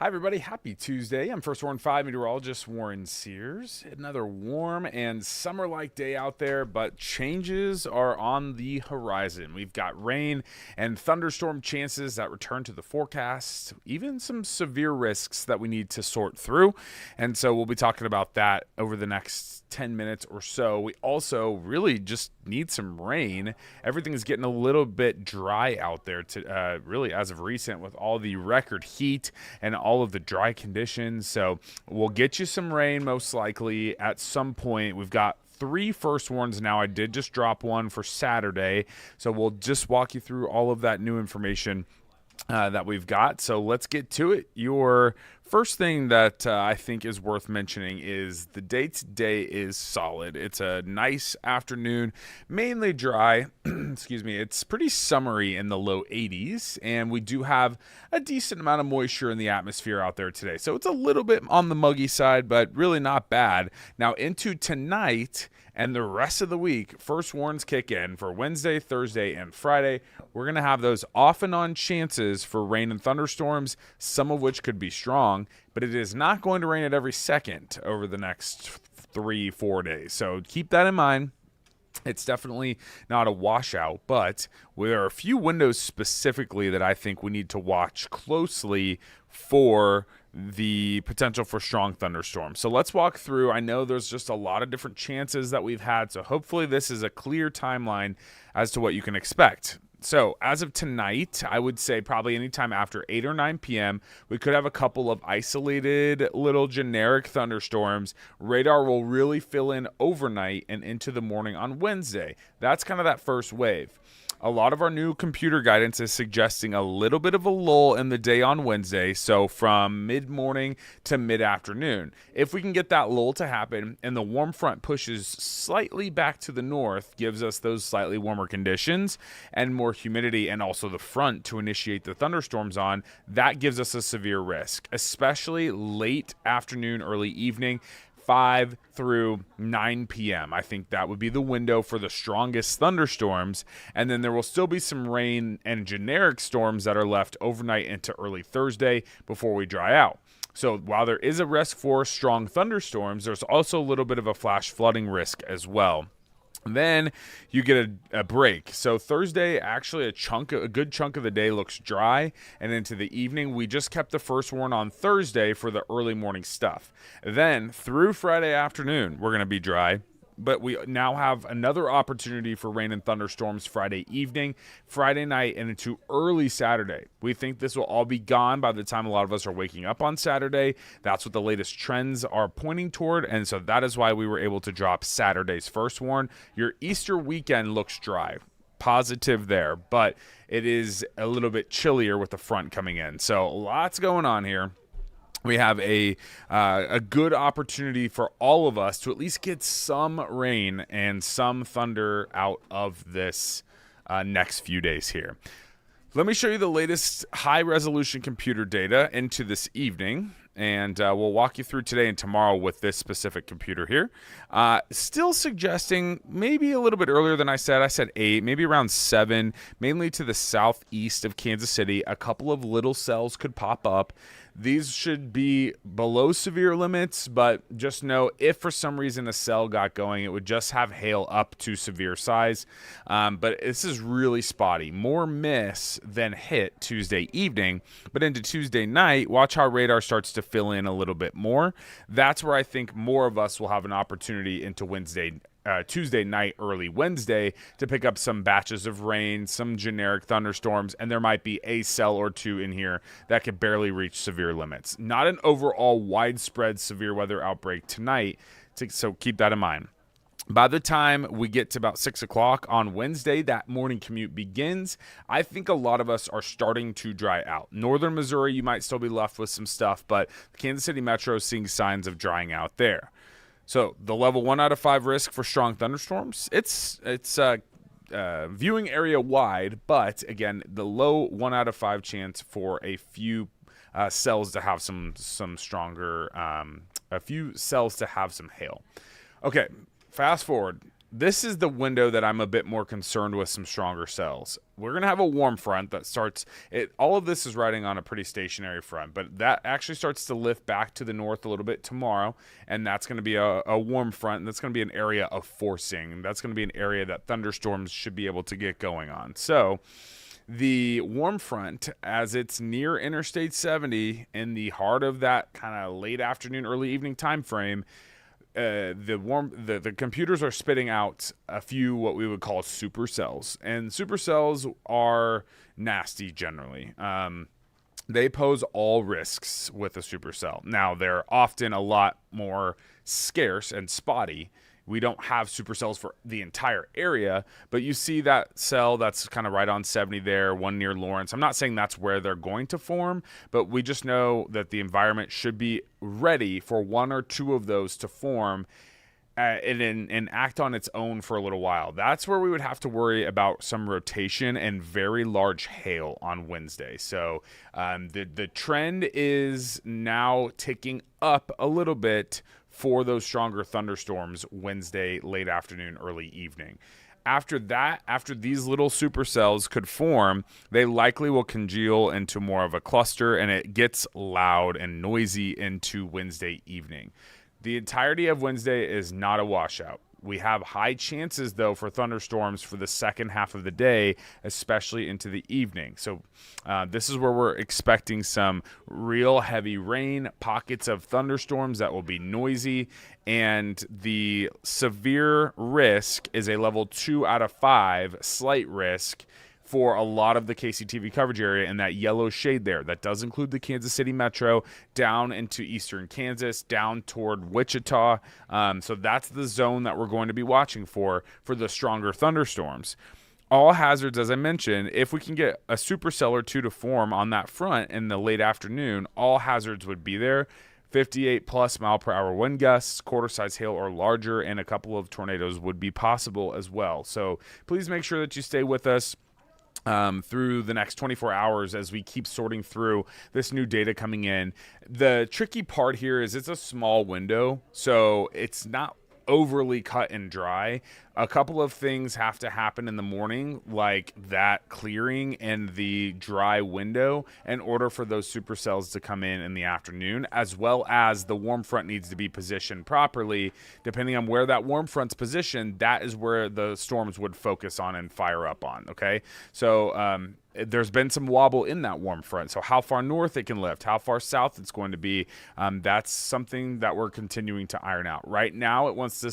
Hi, everybody. Happy Tuesday. I'm First Warren 5 Meteorologist Warren Sears. Another warm and summer like day out there, but changes are on the horizon. We've got rain and thunderstorm chances that return to the forecast, even some severe risks that we need to sort through. And so we'll be talking about that over the next 10 minutes or so. We also really just need some rain. Everything is getting a little bit dry out there, really as of recent, with all the record heat and all of the dry conditions. So we'll get you some rain most likely at some point. We've got 3 first warns now. I did just drop one for Saturday, so we'll just walk you through all of that new information that we've got. So let's get to it. Your first thing that I think is worth mentioning is the day today is solid. It's a nice afternoon, mainly dry. Excuse me. It's pretty summery in the low 80s, and we do have a decent amount of moisture in the atmosphere out there today. So it's a little bit on the muggy side, but really not bad. Now into tonight and the rest of the week, first warns kick in for Wednesday, Thursday, and Friday. We're going to have those off and on chances for rain and thunderstorms, some of which could be strong, but it is not going to rain at every second over the next 3-4 days. So keep that in mind. It's definitely not a washout, but there are a few windows specifically that I think we need to watch closely for the potential for strong thunderstorms. So let's walk through. I know there's just a lot of different chances that we've had, so hopefully this is a clear timeline as to what you can expect. So as of tonight, I would say probably anytime after 8 or 9 p.m., we could have a couple of isolated little generic thunderstorms. Radar will really fill in overnight and into the morning on Wednesday. That's kind of that first wave. A lot of our new computer guidance is suggesting a little bit of a lull in the day on Wednesday, so from mid-morning to mid-afternoon. If we can get that lull to happen and the warm front pushes slightly back to the north, gives us those slightly warmer conditions and more humidity, and also the front to initiate the thunderstorms on, that gives us a severe risk, especially late afternoon, early evening. 5 through 9 p.m. I think that would be the window for the strongest thunderstorms. And then there will still be some rain and generic storms that are left overnight into early Thursday before we dry out. So while there is a risk for strong thunderstorms, there's also a little bit of a flash flooding risk as well. Then you get a break. So Thursday, actually a good chunk of the day looks dry, and into the evening, we just kept the first warn on Thursday for the early morning stuff. Then through Friday afternoon, we're going to be dry. But we now have another opportunity for rain and thunderstorms Friday evening, Friday night, and into early Saturday. We think this will all be gone by the time a lot of us are waking up on Saturday. That's what the latest trends are pointing toward, and so that is why we were able to drop Saturday's first warn. Your Easter weekend looks dry. Positive there, but it is a little bit chillier with the front coming in. So lots going on here. We have a good opportunity for all of us to at least get some rain and some thunder out of this next few days here. Let me show you the latest high-resolution computer data into this evening, and we'll walk you through today and tomorrow with this specific computer here. Still suggesting maybe a little bit earlier than I said. I said 8, maybe around 7, mainly to the southeast of Kansas City. A couple of little cells could pop up. These should be below severe limits, but just know if for some reason a cell got going, it would just have hail up to severe size. But this is really spotty. More miss than hit Tuesday evening, but into Tuesday night, watch how radar starts to fill in a little bit more. That's where I think more of us will have an opportunity into Tuesday night, early Wednesday, to pick up some batches of rain, some generic thunderstorms, and there might be a cell or two in here that could barely reach severe limits. Not an overall widespread severe weather outbreak tonight, so keep that in mind. By the time we get to about 6 o'clock on Wednesday, that morning commute begins. I think a lot of us are starting to dry out. Northern Missouri, you might still be left with some stuff, but the Kansas City Metro is seeing signs of drying out there. So the level 1 out of 5 risk for strong thunderstorms, it's viewing area wide, but again, the low 1 out of 5 chance for a few cells to have some stronger, a few cells to have some hail. Okay, fast forward. this is the window that I'm a bit more concerned with some stronger cells. We're going to have a warm front that starts it. All of this is riding on a pretty stationary front, but that actually starts to lift back to the north a little bit tomorrow. And that's going to be a warm front. And that's going to be an area of forcing. That's going to be an area that thunderstorms should be able to get going on. So the warm front, as it's near Interstate 70 in the heart of that kind of late afternoon, early evening time frame, the computers are spitting out a few what we would call supercells, and supercells are nasty generally. They pose all risks with a supercell. Now they're often a lot more scarce and spotty. We don't have supercells for the entire area, but you see that cell that's kind of right on 70 there, one near Lawrence. I'm not saying that's where they're going to form, but we just know that the environment should be ready for one or two of those to form and act on its own for a little while. That's where we would have to worry about some rotation and very large hail on Wednesday. So the trend is now ticking up a little bit for those stronger thunderstorms Wednesday, late afternoon, early evening. After that, after these little supercells could form, they likely will congeal into more of a cluster, and it gets loud and noisy into Wednesday evening. The entirety of Wednesday is not a washout. We have high chances, though, for thunderstorms for the second half of the day, especially into the evening. So this is where we're expecting some real heavy rain, pockets of thunderstorms that will be noisy, and the severe risk is a level 2 out of 5 slight risk for a lot of the KCTV coverage area in that yellow shade there. That does include the Kansas City metro, down into eastern Kansas, down toward Wichita. So that's the zone that we're going to be watching for the stronger thunderstorms. All hazards, as I mentioned, if we can get a supercell or two to form on that front in the late afternoon, all hazards would be there. 58 plus mile per hour wind gusts, quarter size hail or larger, and a couple of tornadoes would be possible as well. So please make sure that you stay with us through the next 24 hours as we keep sorting through this new data coming in. The tricky part here is it's a small window, so it's not overly cut and dry. A couple of things have to happen in the morning, like that clearing and the dry window, in order for those supercells to come in the afternoon, as well as the warm front needs to be positioned properly. Depending on where that warm front's positioned, that is where the storms would focus on and fire up on, okay? So there's been some wobble in that warm front. So how far north it can lift, how far south it's going to be, that's something that we're continuing to iron out. Right now, it wants to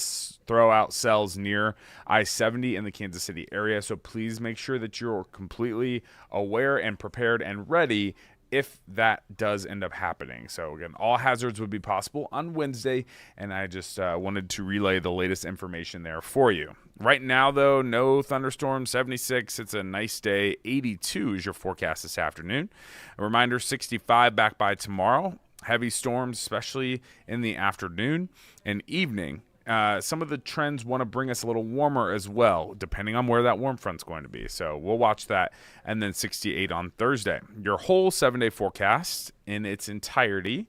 throw out cells near I-70 in the Kansas City area. So please make sure that you're completely aware and prepared and ready if that does end up happening. So again, all hazards would be possible on Wednesday, and I just wanted to relay the latest information there for you. Right now, though, no thunderstorms, 76. It's a nice day. 82 is your forecast this afternoon. A reminder, 65 back by tomorrow. Heavy storms, especially in the afternoon and evening. Some of the trends want to bring us a little warmer as well, depending on where that warm front's going to be. So we'll watch that. And then 68 on Thursday. Your whole 7-day forecast in its entirety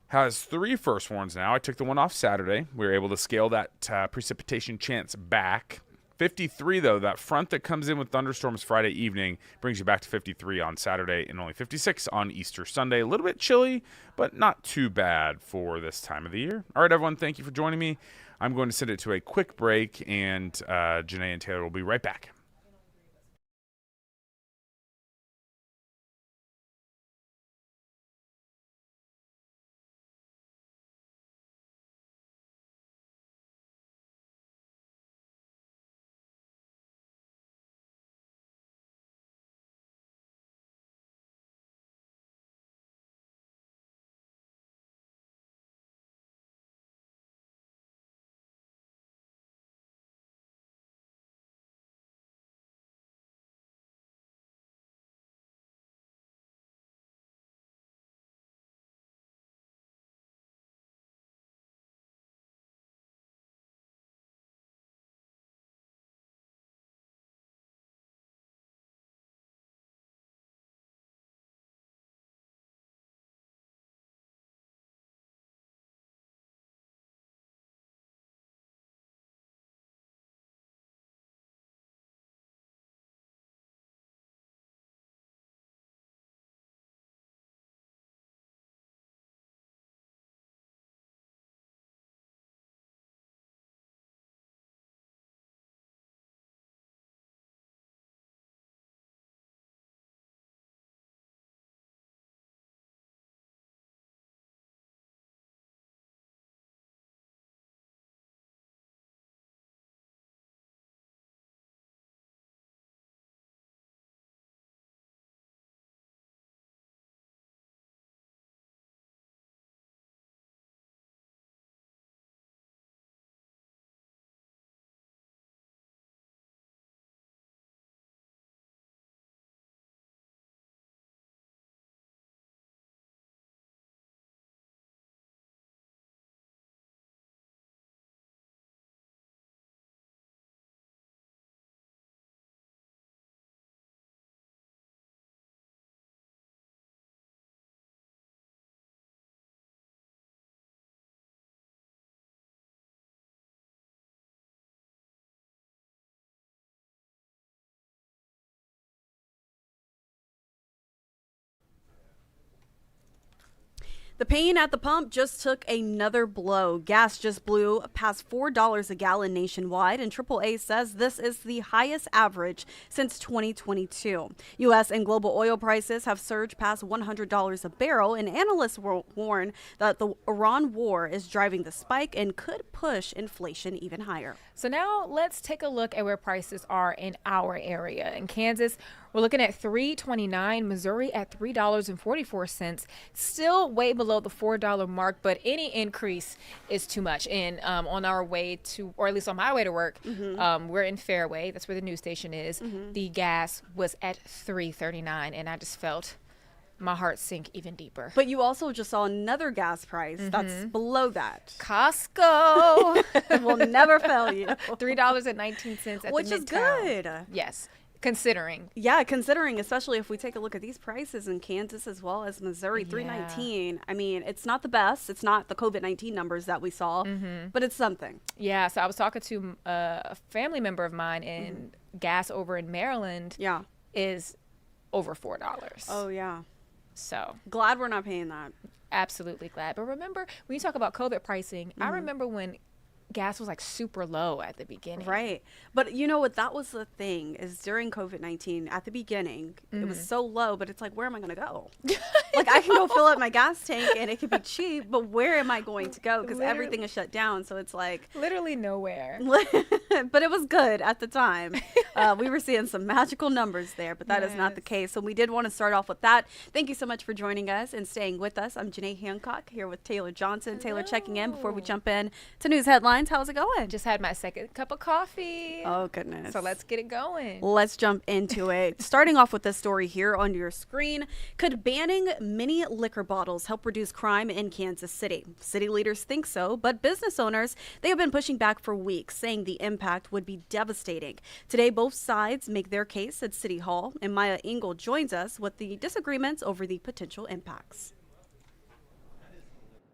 has 3 first warns now. I took the one off Saturday. We were able to scale that precipitation chance back. 53, though, that front that comes in with thunderstorms Friday evening brings you back to 53 on Saturday and only 56 on Easter Sunday. A little bit chilly, but not too bad for this time of the year. All right, everyone, thank you for joining me. I'm going to send it to a quick break, and Janae and Taylor will be right back. The pain at the pump just took another blow. Gas just blew past $4 a gallon nationwide, and AAA says this is the highest average since 2022. U.S. and global oil prices have surged past $100 a barrel, and analysts warn that the Iran war is driving the spike and could push inflation even higher. So now let's take a look at where prices are in our area. In Kansas, we're looking at $3.29, Missouri at $3.44, still way below the $4 mark, but any increase is too much. And on our way to, or at least on my way to work, we're in Fairway. That's where the news station is. The gas was at $3.39, and I just felt my heart sink even deeper. But you also just saw another gas price that's below that. Costco will never fail you. $3.19 at which the is Midtown. good. Yes, considering. Yeah, considering, especially if we take a look at these prices in Kansas as well as Missouri, $3.19. I mean, it's not the best. It's not the COVID-19 numbers that we saw, but it's something. Yeah, so I was talking to a family member of mine, and gas over in Maryland is over $4. Oh, yeah. So glad we're not paying that. Absolutely glad. But remember, when you talk about COVID pricing, I remember when gas was like super low at the beginning. Right. But you know what? That was the thing is during COVID-19 at the beginning, it was so low, but it's like, where am I going to go? Like I can go fill up my gas tank and it could be cheap, but where am I going to go? Because everything is shut down. So it's like literally nowhere. But it was good at the time. We were seeing some magical numbers there, but that is not the case. So we did want to start off with that. Thank you so much for joining us and staying with us. I'm Janae Hancock here with Taylor Johnson. Hello. Taylor checking in before we jump in to news headlines. How's it going? Just had my second cup of coffee. Oh, goodness. So let's get it going. Let's jump into it. Starting off with this story here on your screen. Could banning mini liquor bottles help reduce crime in Kansas City? City leaders think so, but business owners, they have been pushing back for weeks, saying the impact would be devastating. Today, both sides make their case at City Hall, and Maya Engel joins us with the disagreements over the potential impacts.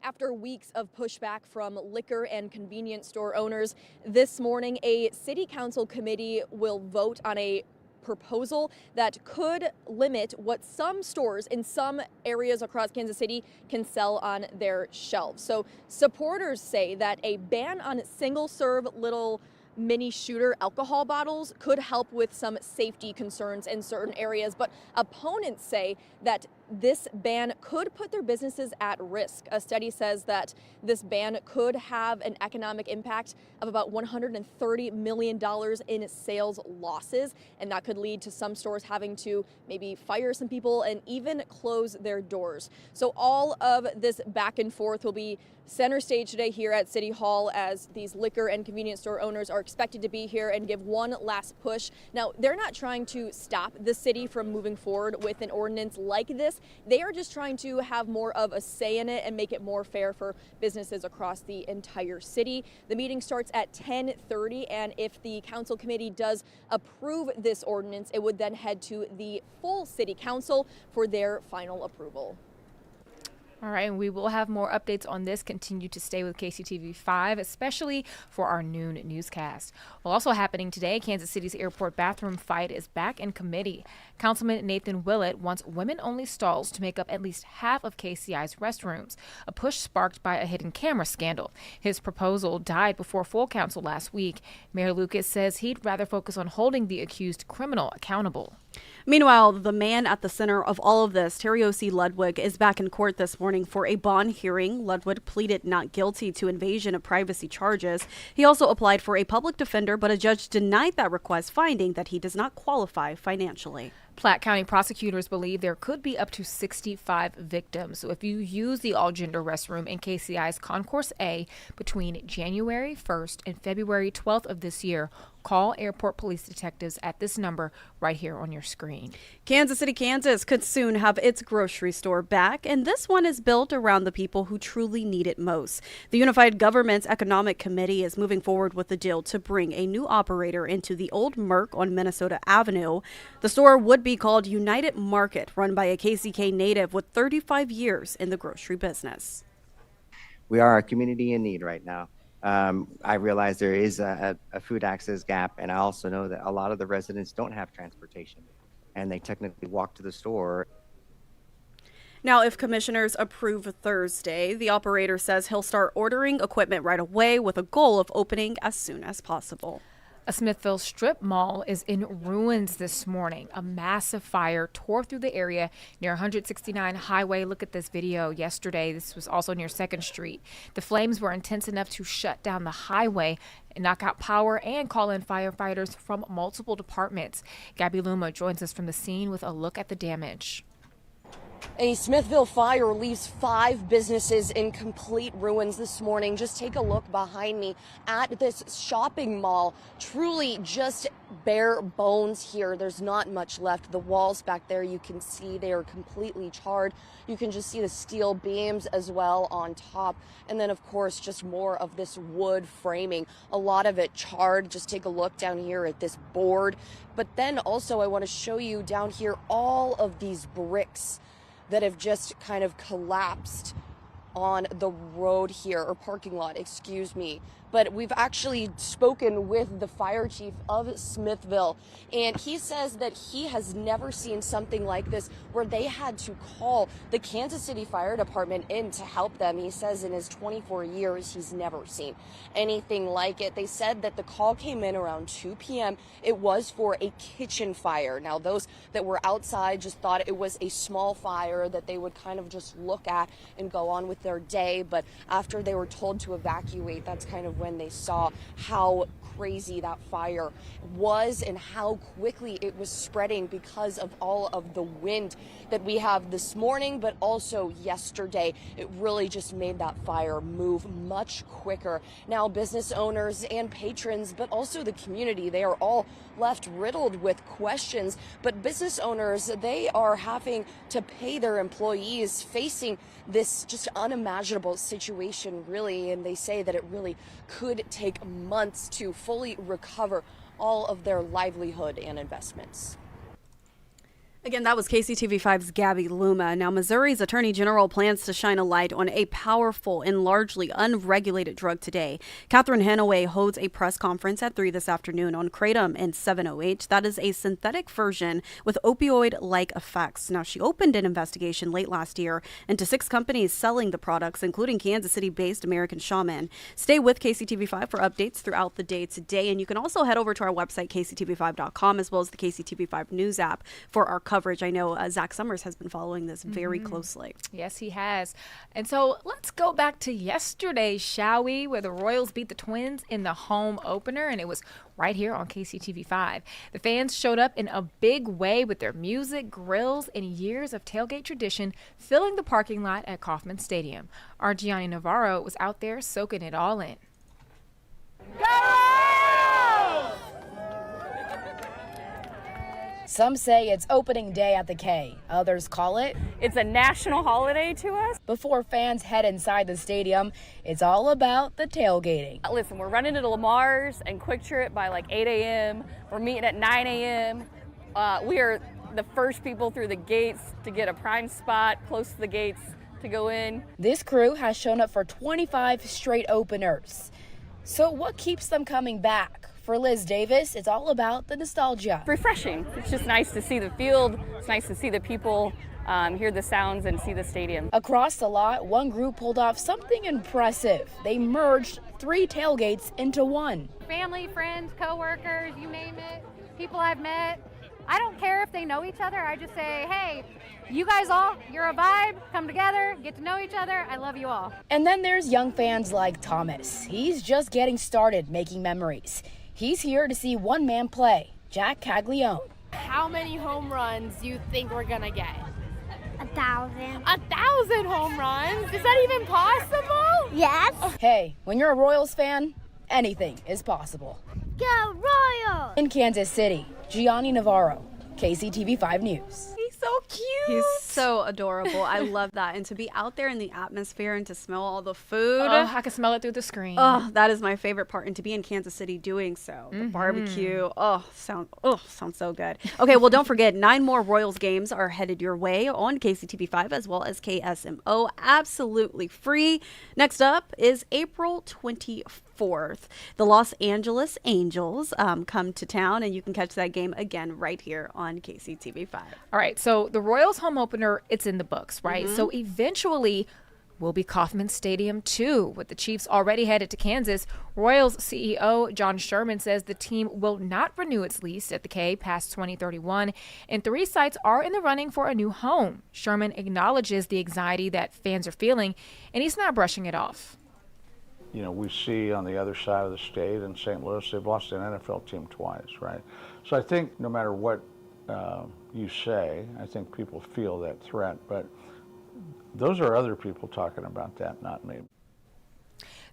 After weeks of pushback from liquor and convenience store owners, this morning a city council committee will vote on a proposal that could limit what some stores in some areas across Kansas City can sell on their shelves. So supporters say that a ban on single-serve little mini shooter alcohol bottles could help with some safety concerns in certain areas, but opponents say that this ban could put their businesses at risk. A study says that this ban could have an economic impact of about $130 million in sales losses, and that could lead to some stores having to maybe fire some people and even close their doors. So all of this back and forth will be center stage today here at City Hall as these liquor and convenience store owners are expected to be here and give one last push. Now, they're not trying to stop the city from moving forward with an ordinance like this. They are just trying to have more of a say in it and make it more fair for businesses across the entire city. The meeting starts at 10:30, and if the council committee does approve this ordinance, it would then head to the full city council for their final approval. All right, and we will have more updates on this. Continue to stay with KCTV 5, especially for our noon newscast. Well, also happening today, Kansas City's airport bathroom fight is back in committee. Councilman Nathan Willett wants women-only stalls to make up at least half of KCI's restrooms, a push sparked by a hidden camera scandal. His proposal died before full council last week. Mayor Lucas says he'd rather focus on holding the accused criminal accountable. Meanwhile, the man at the center of all of this, Terry O.C. Ludwig, is back in court this morning for a bond hearing. Ludwig pleaded not guilty to invasion of privacy charges. He also applied for a public defender, but a judge denied that request, finding that he does not qualify financially. Platte County prosecutors believe there could be up to 65 victims. So if you use the all-gender restroom in KCI's Concourse A between January 1st and February 12th of this year, call airport police detectives at this number right here on your screen. Kansas City, Kansas could soon have its grocery store back, and this one is built around the people who truly need it most. The Unified Government's Economic Committee is moving forward with a deal to bring a new operator into the old Merc on Minnesota Avenue. The store would be called United Market, run by a KCK native with 35 years in the grocery business. We are a community in need right now. I realize there is a food access gap, and I also know that a lot of the residents don't have transportation, and they technically walk to the store. Now, if commissioners approve Thursday, the operator says he'll start ordering equipment right away with a goal of opening as soon as possible. A Smithville strip mall is in ruins this morning. A massive fire tore through the area near 169 Highway. Look at this video yesterday. This was also near 2nd Street. The flames were intense enough to shut down the highway and knock out power and call in firefighters from multiple departments. Gabby Luma joins us from the scene with a look at the damage. A Smithville fire leaves 5 businesses in complete ruins this morning. Just take a look behind me at this shopping mall. Truly just bare bones here. There's not much left. The walls back there, you can see they are completely charred. You can just see the steel beams as well on top. And then, of course, just more of this wood framing. A lot of it charred. Just take a look down here at this board. But then also I want to show you down here all of these bricks that have just kind of collapsed on the road here, or parking lot, excuse me. But we've actually spoken with the fire chief of Smithville, and he says that he has never seen something like this where they had to call the Kansas City Fire Department in to help them. He says in his 24 years, he's never seen anything like it. They said that the call came in around 2 p.m. It was for a kitchen fire. Now, those that were outside just thought it was a small fire that they would kind of just look at and go on with their day. But after they were told to evacuate, that's kind of when they saw how crazy that fire was and how quickly it was spreading because of all of the wind that we have this morning, but also yesterday. It really just made that fire move much quicker. Now, business owners and patrons, but also the community, they are all left riddled with questions. But business owners, they are having to pay their employees, facing this just unimaginable situation, really. And they say that it really could take months to fully recover all of their livelihood and investments. Again, that was KCTV5's Gabby Luma. Now, Missouri's Attorney General plans to shine a light on a powerful and largely unregulated drug today. Catherine Hanaway holds a press conference at 3 this afternoon on Kratom and 7-OH. That is a synthetic version with opioid-like effects. Now, she opened an investigation late last year into 6 companies selling the products, including Kansas City-based American Shaman. Stay with KCTV5 for updates throughout the day today. And you can also head over to our website, kctv5.com, as well as the KCTV5 News app for our coverage. I know Zach Summers has been following this very closely. Yes, he has. And so let's go back to yesterday, shall we, where the Royals beat the Twins in the home opener, and it was right here on KCTV5. The fans showed up in a big way with their music, grills, and years of tailgate tradition filling the parking lot at Kauffman Stadium. Our Gianni Navarro was out there soaking it all in. Some say it's opening day at the K. Others call it's a national holiday to us. Before fans head inside the stadium, it's all about the tailgating. Listen, we're running to Lamar's and Quick Trip by like 8 a.m. We're meeting at 9 a.m. We are the first people through the gates to get a prime spot close to the gates to go in. This crew has shown up for 25 straight openers. So what keeps them coming back? For Liz Davis, it's all about the nostalgia. Refreshing. It's just nice to see the field. It's nice to see the people, hear the sounds, and see the stadium. Across the lot, one group pulled off something impressive. They merged 3 tailgates into one. Family, friends, coworkers, you name it, people I've met. I don't care if they know each other. I just say, hey, you guys all, you're a vibe, come together, get to know each other. I love you all. And then there's young fans like Thomas. He's just getting started making memories. He's here to see one man play, Jack Caglione. How many home runs do you think we're gonna get? 1,000. 1,000 home runs? Is that even possible? Yes. Hey, when you're a Royals fan, anything is possible. Go Royals! In Kansas City, Gianni Navarro, KCTV5 News. So cute. He's so adorable. I love that. And to be out there in the atmosphere and to smell all the food. Oh, I can smell it through the screen. Oh, that is my favorite part. And to be in Kansas City doing so. The barbecue. Sounds so good. Okay, well, don't forget, 9 more Royals games are headed your way on KCTV5 as well as KSMO. Absolutely free. Next up is April 24th. The Los Angeles Angels come to town, and you can catch that game again right here on KCTV5. All right, so the Royals home opener Center, it's in the books, right? So eventually will be Kauffman Stadium too. With the Chiefs already headed to Kansas, Royals CEO John Sherman says the team will not renew its lease at the K past 2031, and 3 sites are in the running for a new home. Sherman acknowledges the anxiety that fans are feeling, and he's not brushing it off. You know, we see on the other side of the state in St. Louis, they've lost an NFL team twice, right? So I think no matter what you say, I think people feel that threat, but those are other people talking about that, not me.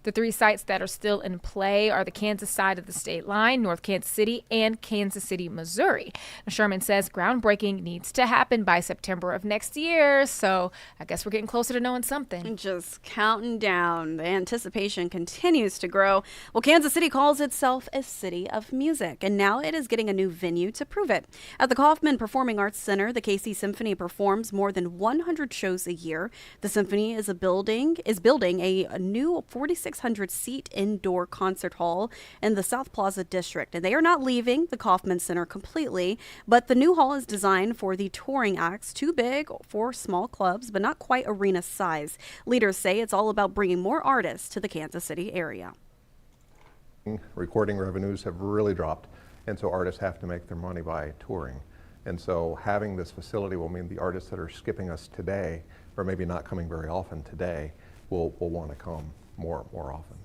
The 3 sites that are still in play are the Kansas side of the state line, North Kansas City, and Kansas City, Missouri. Now, Sherman says groundbreaking needs to happen by September of next year, so I guess we're getting closer to knowing something. Just counting down. The anticipation continues to grow. Well, Kansas City calls itself a city of music, and now it is getting a new venue to prove it. At the Kauffman Performing Arts Center, the KC Symphony performs more than 100 shows a year. The Symphony is building a new 4,600-seat indoor concert hall in the South Plaza district, and they are not leaving the Kauffman Center completely, but the new hall is designed for the touring acts, too big for small clubs, but not quite arena size. Leaders say it's all about bringing more artists to the Kansas City area. Recording revenues have really dropped, and so artists have to make their money by touring. And so having this facility will mean the artists that are skipping us today, or maybe not coming very often today, will want to come more often.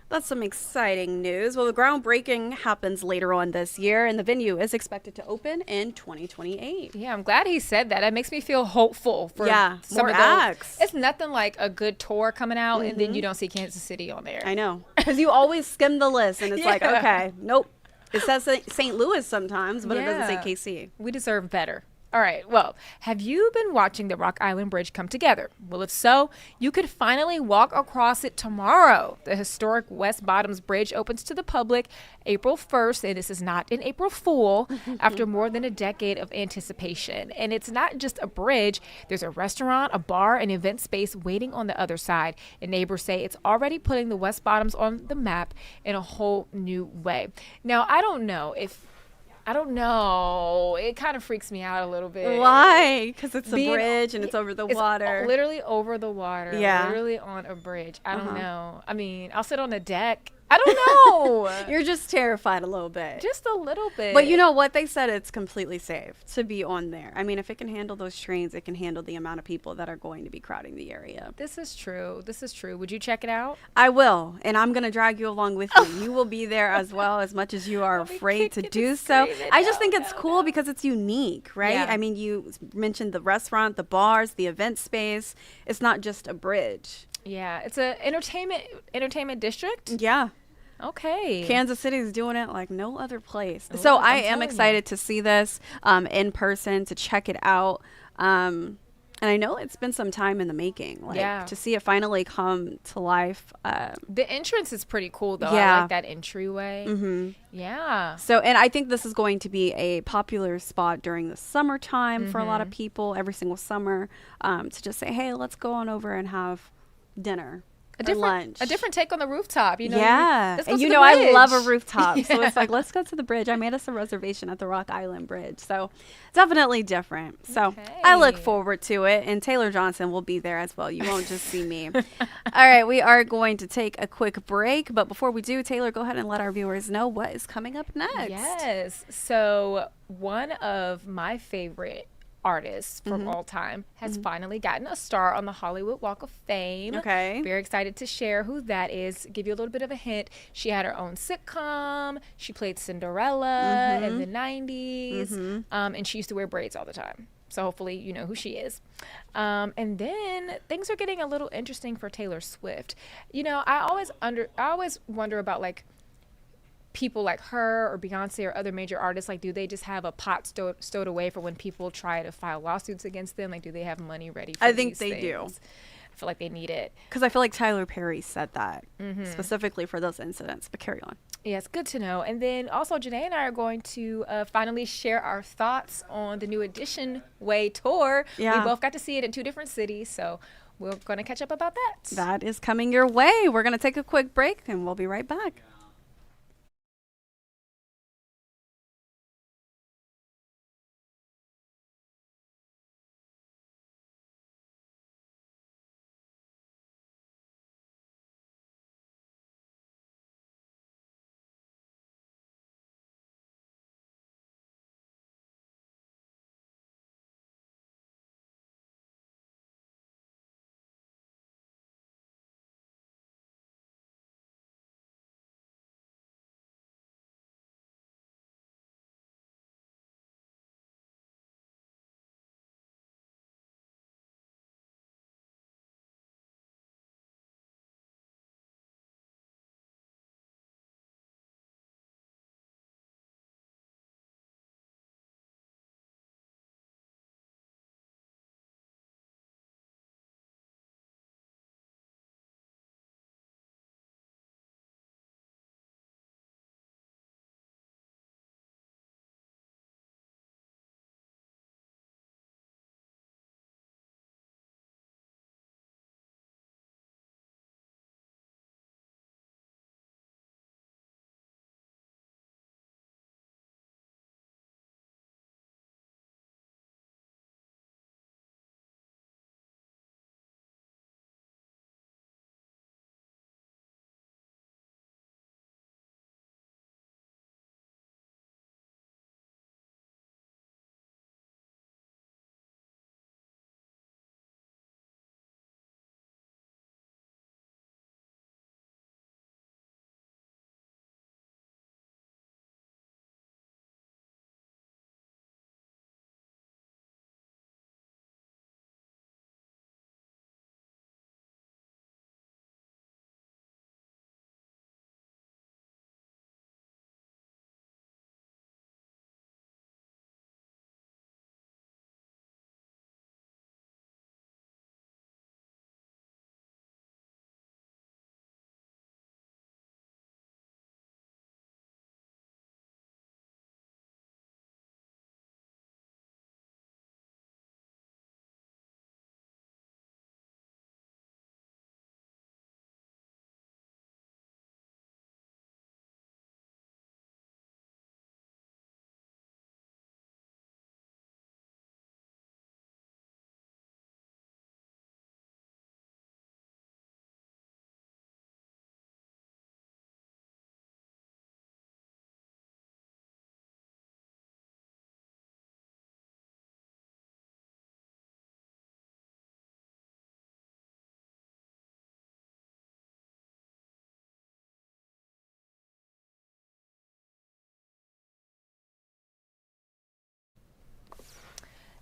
That's some exciting news. Well, the groundbreaking happens later on this year, and the venue is expected to open in 2028. Yeah, I'm glad he said that. It makes me feel hopeful for some more of those acts. It's nothing like a good tour coming out and then you don't see Kansas City on there. I know, because you always skim the list, and it's like, okay, nope. It says St. Louis sometimes, but it doesn't say KC. We deserve better. All right, well, have you been watching the Rock Island Bridge come together? Well, if so, you could finally walk across it tomorrow. The historic West Bottoms Bridge opens to the public April 1st, and this is not an April Fool, after more than a decade of anticipation. And it's not just a bridge. There's a restaurant, a bar, an event space waiting on the other side. And neighbors say it's already putting the West Bottoms on the map in a whole new way. Now, I don't know. It kind of freaks me out a little bit. Why? Because it's a bridge and it's over the water. Literally over the water. Yeah. Literally on a bridge. I don't know. I mean, I'll sit on the deck. I don't know. You're just terrified a little bit. Just a little bit. But you know what? They said it's completely safe to be on there. I mean, if it can handle those trains, it can handle the amount of people that are going to be crowding the area. This is true. Would you check it out? I will. And I'm going to drag you along with me. You will be there as well, as much as you are afraid to do so. I just think it's cool because it's unique, right? Yeah. I mean, you mentioned the restaurant, the bars, the event space. It's not just a bridge. Yeah. It's a entertainment district? Yeah. Okay. Kansas City is doing it like no other place. So I am excited to see this in person, to check it out. And I know it's been some time in the making, to see it finally come to life. The entrance is pretty cool, though. Yeah. I like that entryway. Mm-hmm. Yeah. So, and I think this is going to be a popular spot during the summertime for a lot of people, every single summer, to just say, hey, let's go on over and have dinner. Lunch. A different take on the rooftop, you know? Yeah. Let's go and to you the know, bridge. I love a rooftop. Yeah. So it's like, let's go to the bridge. I made us a reservation at the Rock Island Bridge. So definitely different. So I look forward to it. And Taylor Johnson will be there as well. You won't just see me. All right. We are going to take a quick break. But before we do, Taylor, go ahead and let our viewers know what is coming up next. Yes. So one of my favorite artist from all time has finally gotten a star on the Hollywood Walk of Fame. Okay. Very excited to share who that is. Give you a little bit of a hint. She had her own sitcom. She played Cinderella in the 90s. And she used to wear braids all the time. So hopefully you know who she is. And then things are getting a little interesting for Taylor Swift. You know, I always wonder about like people like her or Beyonce or other major artists, like, do they just have a pot stowed away for when people try to file lawsuits against them? Like, do they have money ready for I think these they do. I feel like they need it. Because I feel like Tyler Perry said that specifically for those incidents. But carry on. Yeah, it's good to know. And then also Janae and I are going to finally share our thoughts on the new Edition Way tour. Yeah. We both got to see it in 2 different cities, so we're going to catch up about that. That is coming your way. We're going to take a quick break, and we'll be right back.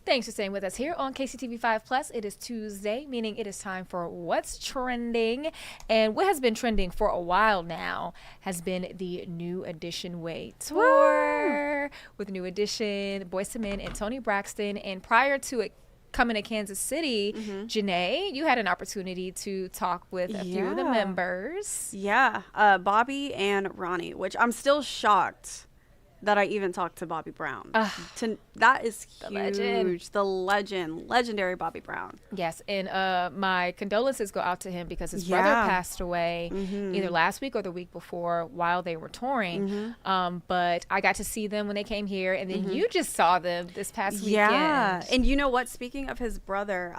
Thanks for staying with us here on KCTV5 Plus. It is Tuesday, meaning it is time for What's Trending. And what has been trending for a while now has been the New Edition Way tour. With New Edition, Boyz II Men, and Toni Braxton. And prior to it coming to Kansas City, Janae, you had an opportunity to talk with a few of the members. Yeah, Bobby and Ronnie, which I'm still shocked that I even talked to Bobby Brown. That is huge. The legendary Bobby Brown. Yes, and my condolences go out to him because his brother passed away either last week or the week before while they were touring. But I got to see them when they came here, and then you just saw them this past weekend. Yeah, and you know what? Speaking of his brother,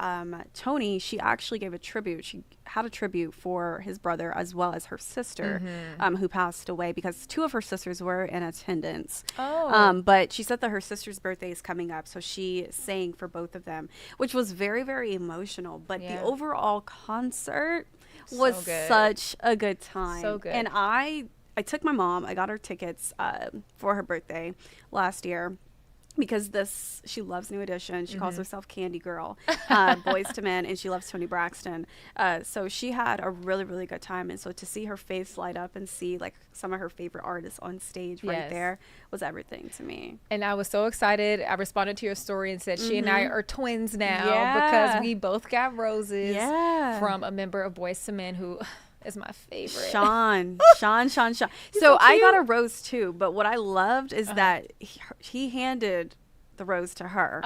Toni, she actually gave a tribute. She had a tribute for his brother as well as her sister, who passed away, because two of her sisters were in attendance. But she said that her sister's birthday is coming up, so she sang for both of them, which was very, very emotional. But the overall concert was such a good time. So good. And I took my mom. I got her tickets for her birthday last year, because she loves New Edition. She calls herself Candy Girl, Boyz II Men, and she loves Toni Braxton. So she had a really, really good time. And so to see her face light up and see like some of her favorite artists on stage right there was everything to me. And I was so excited. I responded to your story and said she and I are twins now because we both got roses from a member of Boyz II Men who is my favorite. Sean. So I got a rose too, but what I loved is that he handed the rose to her,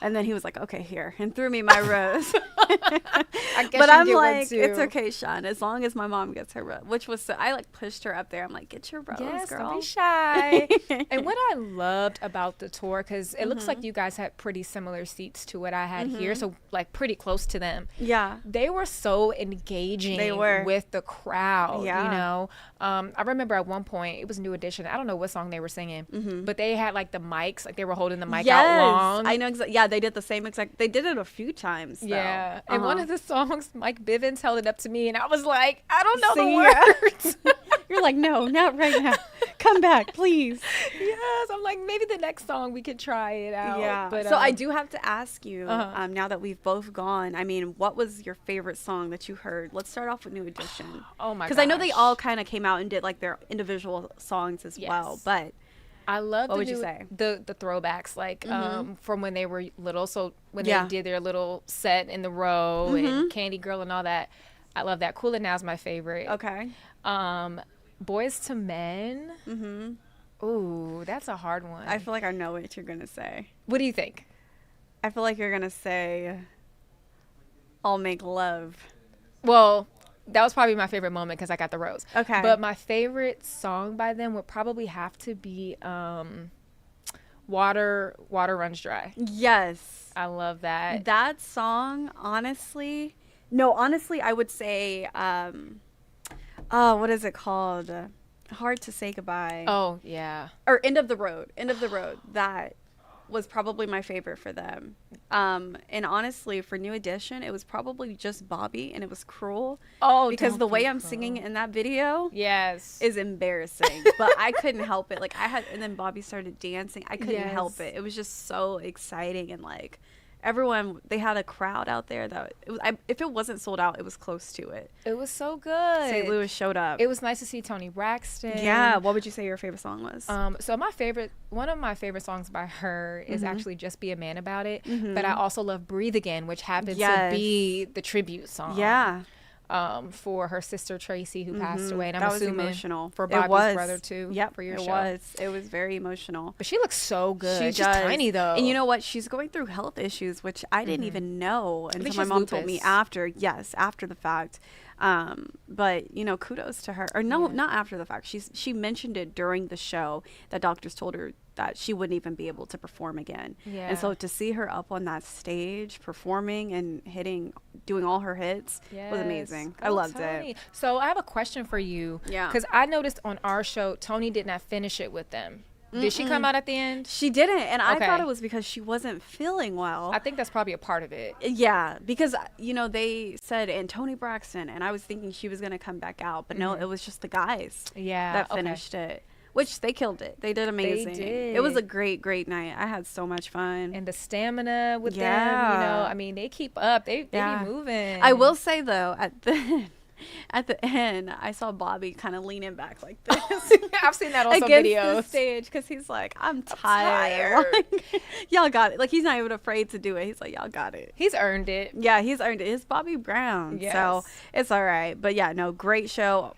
and then he was like, "Okay, here," and threw me my rose. But I'm like, "It's okay, Sean, as long as my mom gets her rose," which was I like pushed her up there. I'm like, "Get your rose, girl. Don't be shy." And what I loved about the tour, because it looks like you guys had pretty similar seats to what I had here, so like pretty close to them. Yeah, they were so engaging. They were with the crowd. You know, I remember at one point it was New Edition. I don't know what song they were singing, but they had like the mics, like they were holding the mic out long. I know exactly. Yeah, they did the same exact. They did it a few times. Though. Yeah, and one of the songs, Mike Bivins held it up to me, and I was like, I don't know the words. You're like, no, not right now. Come back, please. Yes, I'm like, maybe the next song we could try it out. Yeah. But so I do have to ask you, now that we've both gone, I mean, what was your favorite song that you heard? Let's start off with New Edition. Oh my gosh. Because I know they all kind of came out and did like their individual songs as well, but I love what would you say? The throwbacks, like from when they were little. So when they did their little set in the row and Candy Girl and all that, I love that. Cool It Now is my favorite. Okay. Boyz II Men. Ooh, that's a hard one. I feel like I know what you're gonna say. What do you think? I feel like you're gonna say I'll Make Love. Well, that was probably my favorite moment because I got the rose. Okay. But my favorite song by them would probably have to be Water Runs Dry. Yes. I love that. That song, honestly, I would say, what is it called? Hard to Say Goodbye. Oh, yeah. Or End of the Road. That was probably my favorite for them. And honestly, for New Edition, it was probably just Bobby, and it was Cruel. Oh, because the way I'm singing in that video is embarrassing. But I couldn't help it. And then Bobby started dancing. I couldn't help it. It was just so exciting, and like everyone, they had a crowd out there that if it wasn't sold out, it was close to it. It was so good. St. Louis showed up. It was nice to see Toni Braxton. Yeah. What would you say your favorite song was? So one of my favorite songs by her is actually Just Be a Man About It. But I also love Breathe Again, which happens to be the tribute song. Yeah. For her sister Tracy, who passed away, and I'm that was assuming emotional for Bobby's brother too. Yep, for your show. It was very emotional. But she looks so good. She's tiny though, and you know what? She's going through health issues, which I didn't even know until my mom told me after. Yes, after the fact. But you know, kudos to her. Or no, not after the fact. She mentioned it during the show that doctors told her that she wouldn't even be able to perform again. Yeah. And so to see her up on that stage performing and doing all her hits was amazing. I loved it. So I have a question for you. Yeah. Because I noticed on our show, Toni did not finish it with them. Did she come out at the end? She didn't, and I thought it was because she wasn't feeling well. I think that's probably a part of it. Yeah, because, you know, they said, and Toni Braxton, and I was thinking she was going to come back out, but no, it was just the guys that finished it, which they killed it. They did amazing. did. It was a great night. I had so much fun. And the stamina with them, you know, I mean, they keep up. They be moving. I will say though, at the end, I saw Bobby kind of leaning back like this. I've seen that on some against videos. the stage because he's like, I'm tired. Like, y'all got it. Like, he's not even afraid to do it. He's like, y'all got it. He's earned it. Yeah, he's earned it. It's Bobby Brown. Yes. So it's all right. But yeah, no, great show.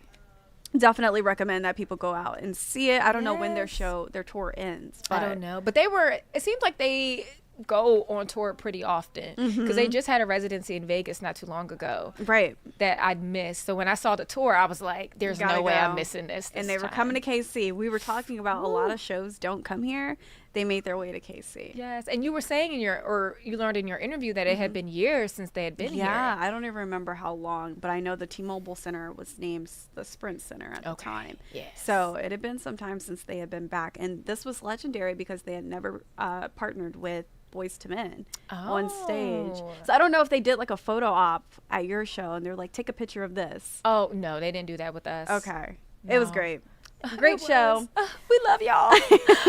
Definitely recommend that people go out and see it. I don't know when their tour ends. But I don't know. But it seems like they go on tour pretty often because they just had a residency in Vegas not too long ago. Right. That I'd missed. So when I saw the tour, I was like, there's no way I'm missing this. And they were coming to KC. We were talking about a lot of shows don't come here. They made their way to KC. Yes. And you were saying you learned in your interview that it had been years since they had been here. Yeah, I don't even remember how long, but I know the T-Mobile Center was named the Sprint Center at the time. Yes. So it had been some time since they had been back. And this was legendary because they had never partnered with Boys to Men on stage. So I don't know if they did like a photo op at your show and they're like, take a picture of this. Oh, no, they didn't do that with us. Okay. No. It was great. Great show. We love y'all.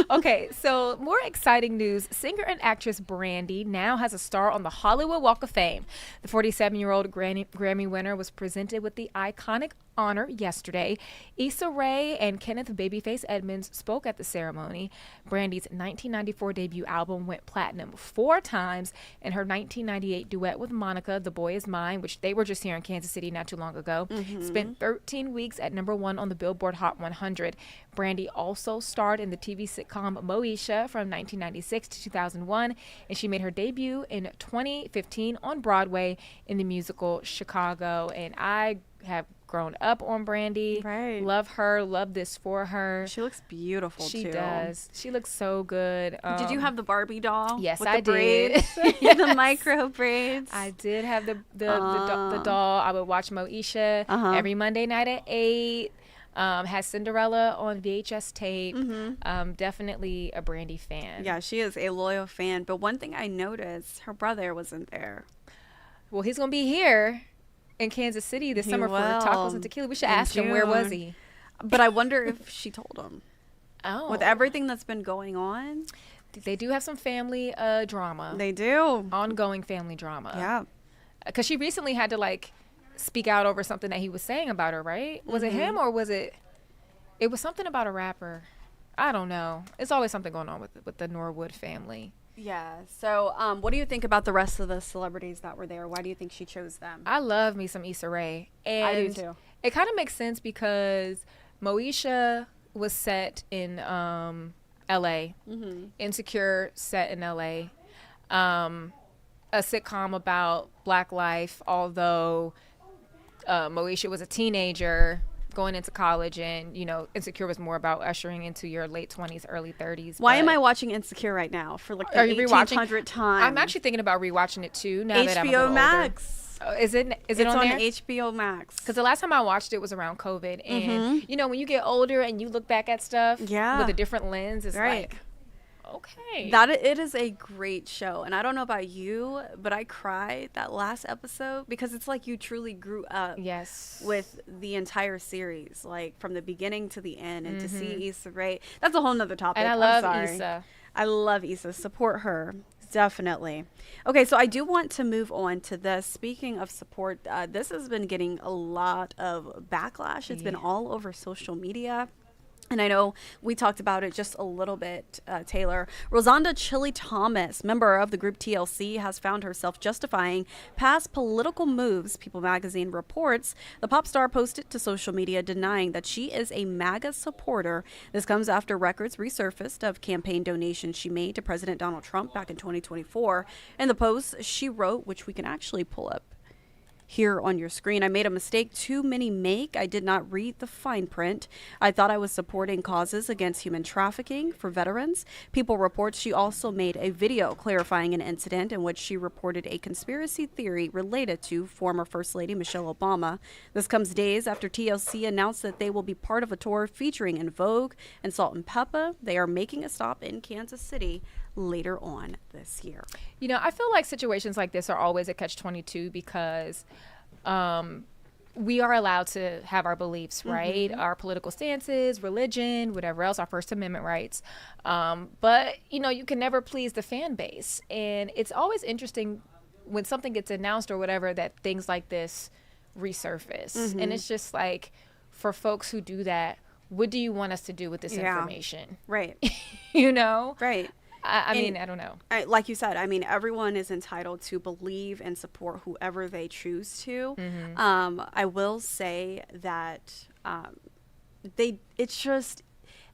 Okay, so more exciting news. Singer and actress Brandy now has a star on the Hollywood Walk of Fame. The 47-year-old Grammy winner was presented with the iconic honor yesterday. Issa Rae and Kenneth Babyface Edmonds spoke at the ceremony. Brandy's 1994 debut album went platinum 4 times, and her 1998 duet with Monica, The Boy Is Mine, which they were just here in Kansas City not too long ago, spent 13 weeks at #1 on the Billboard Hot 100. Brandy also starred in the TV sitcom Moesha from 1996 to 2001, and she made her debut in 2015 on Broadway in the musical Chicago. And I have grown up on Brandy. Right. Love her. Love this for her. She looks beautiful, She too. doll. She looks so good. Did you have the Barbie doll? Yes, with I the did. Braids? Yes. The micro braids. I did have the doll. I would watch Moesha every Monday night at 8. Has Cinderella on VHS tape. Definitely a Brandy fan. Yeah, she is a loyal fan. But one thing I noticed, her brother wasn't there. Well, he's going to be here in Kansas City this summer for Tacos and Tequila. We should ask him, where was he? But I wonder if she told him. Oh. With everything that's been going on. They do have some family drama. They do. Ongoing family drama. Yeah. Because she recently had to, like, speak out over something that he was saying about her, right? Was it him or was it was something about a rapper? I don't know. It's always something going on with the Norwood family. Yeah. So what do you think about the rest of the celebrities that were there? Why do you think she chose them? I love me some Issa Rae. And I do too. It kind of makes sense because Moesha was set in L.A. Insecure set in L.A. A sitcom about Black life, although Moesha was a teenager going into college, and Insecure was more about ushering into your late 20s, early 30s. Why am I watching Insecure right now for like the 1800 times? I'm actually thinking about rewatching it too now that I'm a little HBO Max. Older. Is it it's on there? HBO Max. Because the last time I watched it was around COVID, and when you get older and you look back at stuff with a different lens, it's like, okay. It is a great show. And I don't know about you, but I cried that last episode because it's like you truly grew up with the entire series, like from the beginning to the end. And to see Issa Rae, that's a whole nother topic. And I love Issa. I love Issa. Support her. Definitely. Okay, so I do want to move on to this. Speaking of support, this has been getting a lot of backlash. It's been all over social media. And I know we talked about it just a little bit, Taylor. Rosanda Chili Thomas, member of the group TLC, has found herself justifying past political moves, People magazine reports. The pop star posted to social media denying that she is a MAGA supporter. This comes after records resurfaced of campaign donations she made to President Donald Trump back in 2024. In the post, she wrote, which we can actually pull up here on your screen, I made a mistake too many make. I did not read the fine print. I thought I was supporting causes against human trafficking for veterans. People reports she also made a video clarifying an incident in which she reported a conspiracy theory related to former First Lady Michelle Obama. This comes days after TLC announced that they will be part of a tour featuring En Vogue and Salt and Peppa. They are making a stop in Kansas City later on this year. I feel like situations like this are always a catch-22 because we are allowed to have our beliefs, right? Our political stances, religion, whatever else, our First Amendment rights. But, you know, you can never please the fan base. And it's always interesting when something gets announced or whatever that things like this resurface. And it's just like, for folks who do that, what do you want us to do with this information? Right. You know? Right. I mean, I don't know. Like you said, I mean, everyone is entitled to believe and support whoever they choose to. I will say that it's just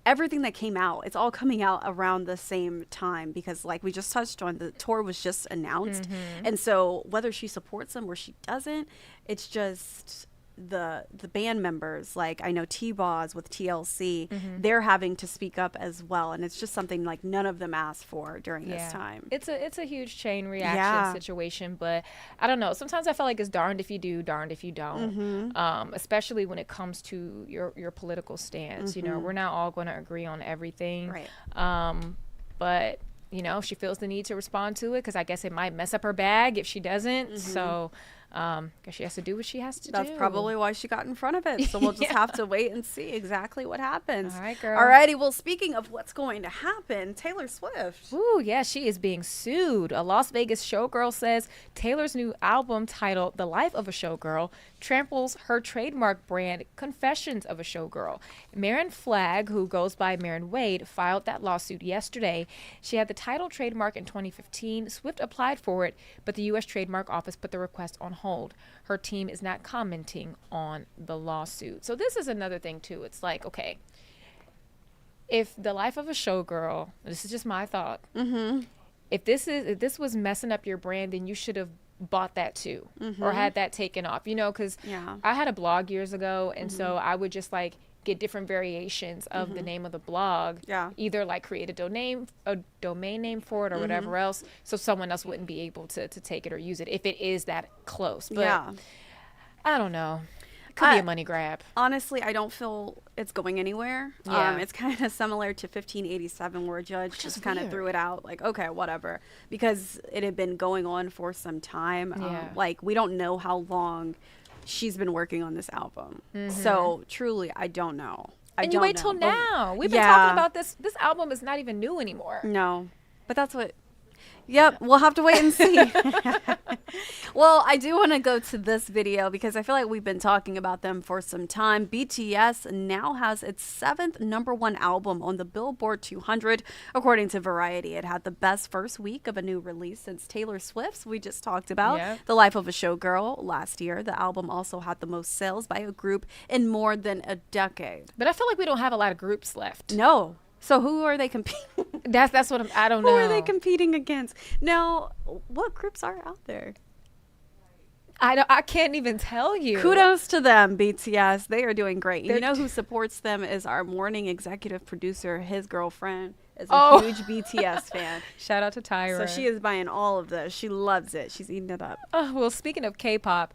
everything that came out, it's all coming out around the same time because, like we just touched on, the tour was just announced. And so whether she supports them or she doesn't, it's just the band members, like I know T-Boz with TLC, they're having to speak up as well, and it's just something like none of them asked for during this time. It's a huge chain reaction situation, but I don't know, sometimes I feel like it's darned if you do, darned if you don't. Especially when it comes to your political stance. You know, we're not all going to agree on everything, but you know, if she feels the need to respond to it, because I guess it might mess up her bag if she doesn't. So guess she has to do what she has to do. That's probably why she got in front of it. So we'll just have to wait and see exactly what happens. All right, girl. All righty. Well, speaking of what's going to happen, Taylor Swift. Ooh, yeah, she is being sued. A Las Vegas showgirl says Taylor's new album titled The Life of a Showgirl tramples her trademark brand Confessions of a Showgirl. Maren Flagg, who goes by Maren Wade, filed that lawsuit yesterday. She had the title trademark in 2015. Swift applied for it, but the U.S. Trademark Office put the request on hold. Her team is not commenting on the lawsuit. So this is another thing too. It's like, okay, if The Life of a Showgirl, this is just my thought. If this was messing up your brand, then you should have bought that too, or had that taken off. You know, because I had a blog years ago, and so I would just like get different variations of the name of the blog. Either like create a domain name for it or whatever else, so someone else wouldn't be able to take it or use it if it is that close. But I don't know. It could be a money grab. Honestly, I don't feel it's going anywhere. It's kind of similar to 1587 where a judge just kind of threw it out like, okay, whatever, because it had been going on for some time. Like we don't know how long she's been working on this album. So truly, I don't know. And you wait till now. We've been talking about this. This album is not even new anymore. No, but that's what. Yep, we'll have to wait and see. Well, I do want to go to this video because I feel like we've been talking about them for some time. BTS now has its 7th #1 album on the Billboard 200, according to Variety. It had the best first week of a new release since Taylor Swift's we just talked about, The Life of a Showgirl, last year. The album also had the most sales by a group in more than a decade. But I feel like we don't have a lot of groups left. No. So who are they competing? That's what I don't know. Who are they competing against? Now, what groups are out there? I can't even tell you. Kudos to them, BTS. They are doing great. You know who supports them is our morning executive producer. His girlfriend is a huge BTS fan. Shout out to Tyra. So she is buying all of this. She loves it. She's eating it up. Well, speaking of K-pop,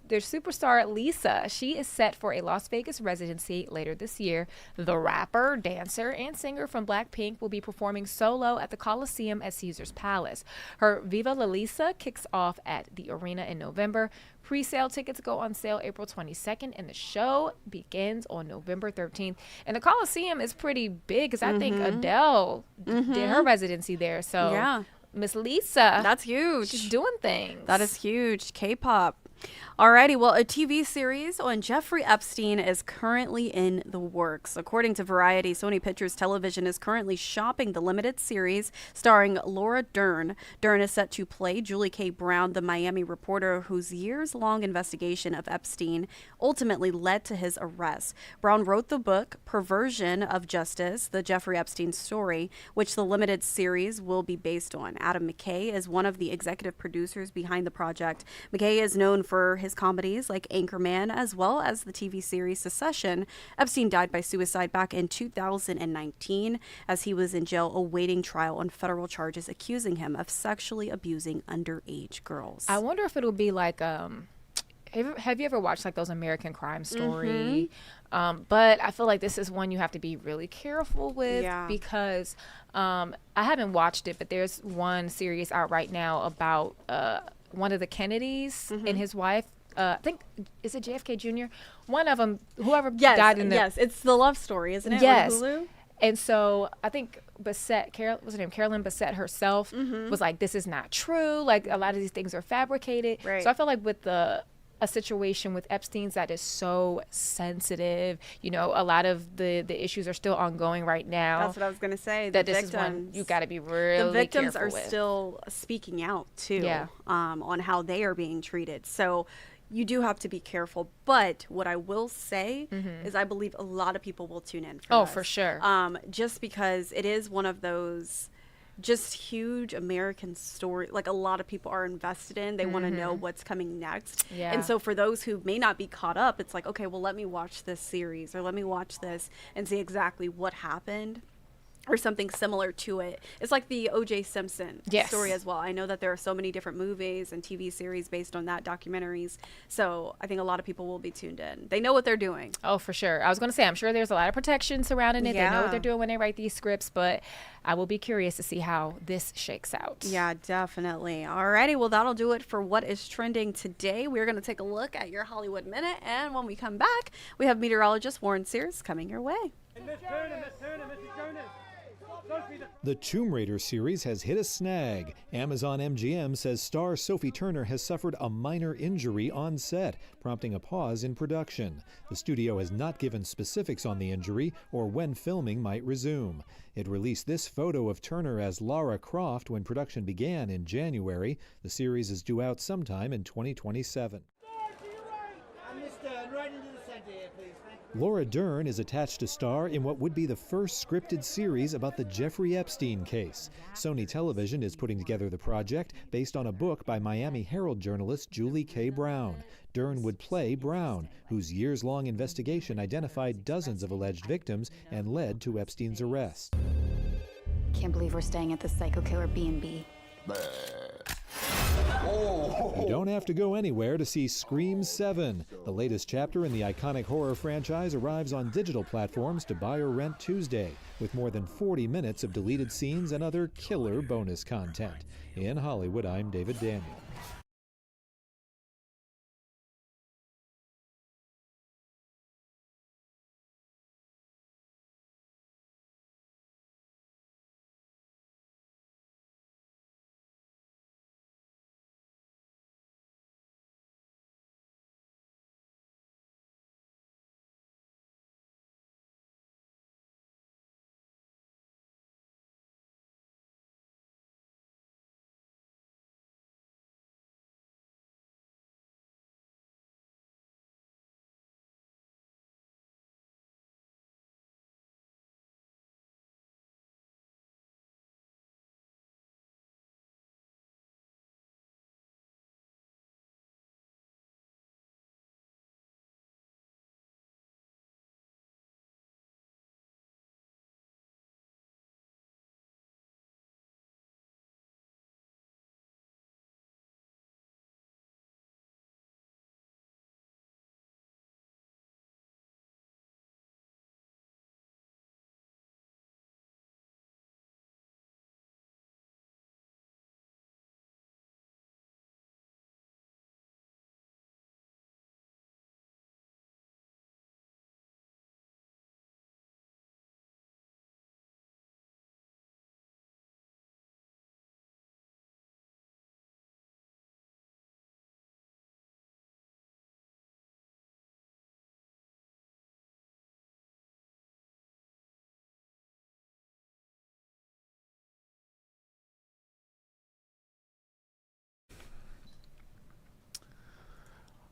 there's superstar Lisa. She is set for a Las Vegas residency later this year. The rapper, dancer, and singer from Blackpink will be performing solo at the Coliseum at Caesar's Palace. Her Viva La Lisa kicks off at the arena in November. Pre-sale tickets go on sale April 22nd, and the show begins on November 13th. And the Coliseum is pretty big because I think Adele did her residency there. So Miss Lisa, that's huge. She's doing things. That is huge. K-pop. Alrighty, well, a TV series on Jeffrey Epstein is currently in the works. According to Variety, Sony Pictures Television is currently shopping the limited series starring Laura Dern. Dern is set to play Julie K. Brown, the Miami reporter whose years-long investigation of Epstein ultimately led to his arrest. Brown wrote the book Perversion of Justice, the Jeffrey Epstein story, which the limited series will be based on. Adam McKay is one of the executive producers behind the project. McKay is known for his comedies like Anchorman, as well as the TV series Succession. Epstein died by suicide back in 2019 as he was in jail awaiting trial on federal charges accusing him of sexually abusing underage girls. I wonder if it'll be like, have you ever watched like those American Crime Story? But I feel like this is one you have to be really careful with because I haven't watched it, but there's one series out right now about one of the Kennedys and his wife. I think, is it JFK Jr.? One of them, whoever Yes, died in the. yes, it's the love story, isn't it? Yes. On Hulu? And so I think Bassett, what's her name? Carolyn Bassett herself was like, this is not true. Like, a lot of these things are fabricated. Right. So I feel like with a situation with Epstein's that is so sensitive, you know, a lot of the issues are still ongoing right now. That's what I was going to say. That this is one you got to be really The victims careful are with. still speaking out, too, Yeah. on how they are being treated. So you do have to be careful. But what I will say is I believe a lot of people will tune in for Oh, this. for sure. Just because it is one of those just huge American story, like a lot of people are invested in. They want to know what's coming next. Yeah. And so for those who may not be caught up, it's like, okay, well, let me watch this series or let me watch this and see exactly what happened or something similar to it. It's like the O.J. Simpson Yes. story as well. I know that there are so many different movies and TV series based on that, documentaries. So I think a lot of people will be tuned in. They know what they're doing. Oh, for sure. I was going to say, I'm sure there's a lot of protection surrounding it. They know Yeah. what they're doing when they write these scripts, but I will be curious to see how this shakes out. Yeah, definitely. Alrighty, well, that'll do it for what is trending today. We're going to take a look at your Hollywood Minute, and when we come back, we have meteorologist Warren Sears coming your way. The Tomb Raider series has hit a snag. Amazon MGM says star Sophie Turner has suffered a minor injury on set, prompting a pause in production. The studio has not given specifics on the injury or when filming might resume. It released this photo of Turner as Lara Croft when production began in January. The series is due out sometime in 2027. Laura Dern is attached to star in what would be the first scripted series about the Jeffrey Epstein case. Sony Television is putting together the project based on a book by Miami Herald journalist Julie K. Brown. Dern would play Brown, whose years-long investigation identified dozens of alleged victims and led to Epstein's arrest. Can't believe we're staying at the Psycho Killer B&B. You don't have to go anywhere to see Scream 7. The latest chapter in the iconic horror franchise arrives on digital platforms to buy or rent Tuesday, with more than 40 minutes of deleted scenes and other killer bonus content. In Hollywood, I'm David Daniel.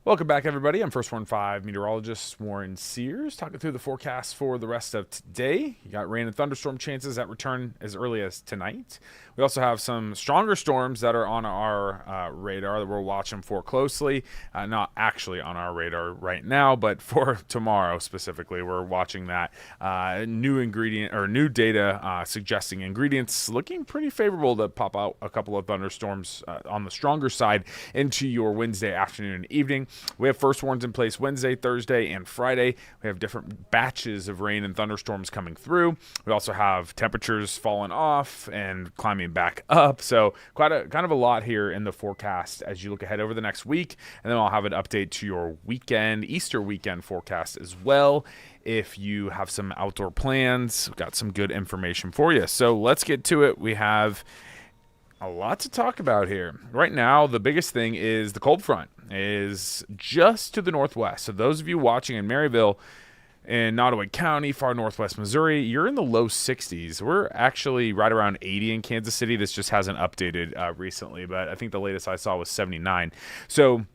Welcome back, everybody. I'm First Warn 5 meteorologist Warren Sears, talking through the forecast for the rest of today. You got rain and thunderstorm chances that return as early as tonight. We also have some stronger storms that are on our radar that we're watching for closely. Not actually on our radar right now, but for tomorrow specifically, we're watching that. New data suggesting ingredients looking pretty favorable to pop out a couple of thunderstorms on the stronger side into your Wednesday afternoon and evening. We have first warns in place Wednesday, Thursday, and Friday. We have different batches of rain and thunderstorms coming through. We also have temperatures falling off and climbing back up. So kind of a lot here in the forecast as you look ahead over the next week. And then I'll have an update to your Easter weekend forecast as well. If you have some outdoor plans, we've got some good information for you. So let's get to it. We have a lot to talk about here. Right now, the biggest thing is the cold front is just to the northwest. So those of you watching in Maryville, in Nottoway County, far northwest Missouri, you're in the low 60s. We're actually right around 80 in Kansas City. This just hasn't updated recently, but I think the latest I saw was 79. So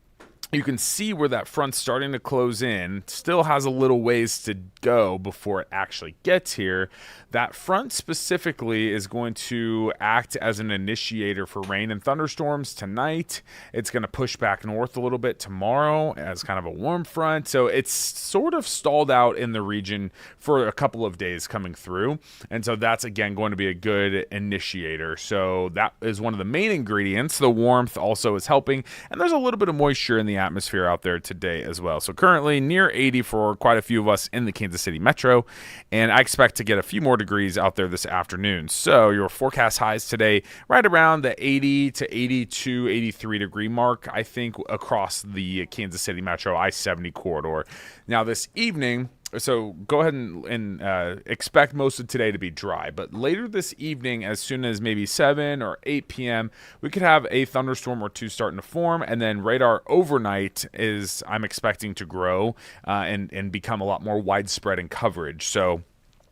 you can see where that front's starting to close in. Still has a little ways to go before it actually gets here. That front specifically is going to act as an initiator for rain and thunderstorms tonight. It's going to push back north a little bit tomorrow as kind of a warm front. So it's sort of stalled out in the region for a couple of days coming through. And so that's, again, going to be a good initiator. So that is one of the main ingredients. The warmth also is helping. And there's a little bit of moisture in the atmosphere out there today as well. So currently near 80 for quite a few of us in the Kansas City metro. And I expect to get a few more degrees out there this afternoon. So your forecast highs today right around the 80 to 82, 83 degree mark, I think, across the Kansas City metro I-70 corridor. Now this evening, so go ahead and expect most of today to be dry. But later this evening, as soon as maybe 7 or 8 p.m., we could have a thunderstorm or two starting to form. And then radar overnight is, I'm expecting to grow and become a lot more widespread in coverage. So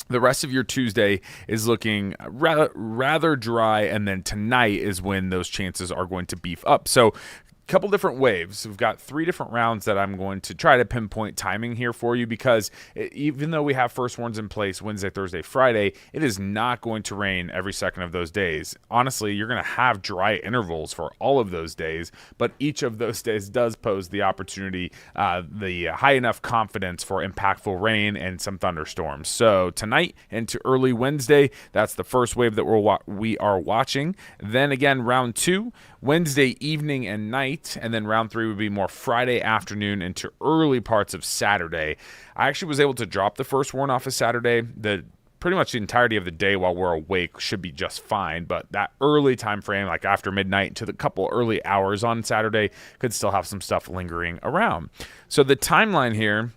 the rest of your Tuesday is looking rather dry. And then tonight is when those chances are going to beef up. So couple different waves. We've got 3 different rounds that I'm going to try to pinpoint timing here for you, because even though we have first warns in place Wednesday, Thursday, Friday, it is not going to rain every second of those days. Honestly, you're going to have dry intervals for all of those days, but each of those days does pose the opportunity, the high enough confidence for impactful rain and some thunderstorms. So tonight into early Wednesday, that's the first wave that we are watching. Then again, round 2, Wednesday evening and night, and then round 3 would be more Friday afternoon into early parts of Saturday. I actually was able to drop the first warn off of Saturday. Pretty much the entirety of the day while we're awake should be just fine, but that early time frame, like after midnight to the couple early hours on Saturday, could still have some stuff lingering around. So the timeline here,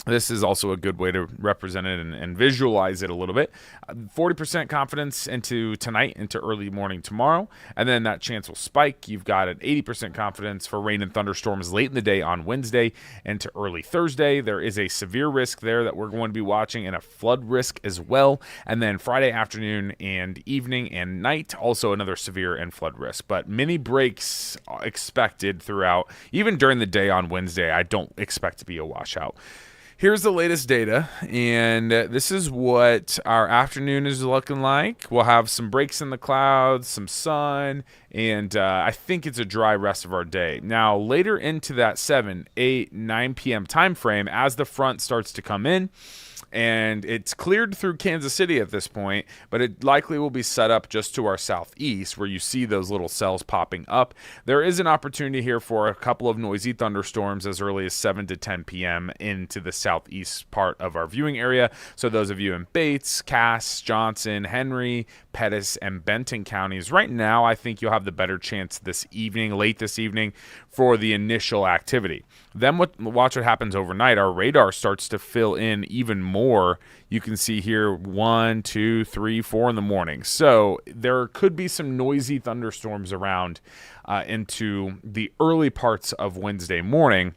this is also a good way to represent it and visualize it a little bit. 40% confidence into tonight, into early morning tomorrow, and then that chance will spike. You've got an 80% confidence for rain and thunderstorms late in the day on Wednesday into early Thursday. There is a severe risk there that we're going to be watching, and a flood risk as well. And then Friday afternoon and evening and night, also another severe and flood risk. But mini breaks expected throughout, even during the day on Wednesday. I don't expect to be a washout. Here's the latest data, and this is what our afternoon is looking like. We'll have some breaks in the clouds, some sun, and I think it's a dry rest of our day. Now, later into that 7, 8, 9 p.m. time frame, as the front starts to come in, and it's cleared through Kansas City at this point, but it likely will be set up just to our southeast where you see those little cells popping up. There is an opportunity here for a couple of noisy thunderstorms as early as 7 to 10 p.m. into the southeast part of our viewing area. So those of you in Bates, Cass, Johnson, Henry, Pettis, and Benton counties, right now I think you'll have the better chance this evening, late this evening, for the initial activity. Then watch what happens overnight. Our radar starts to fill in even more. You can see here 1, 2, 3, 4 in the morning. So there could be some noisy thunderstorms around into the early parts of Wednesday morning.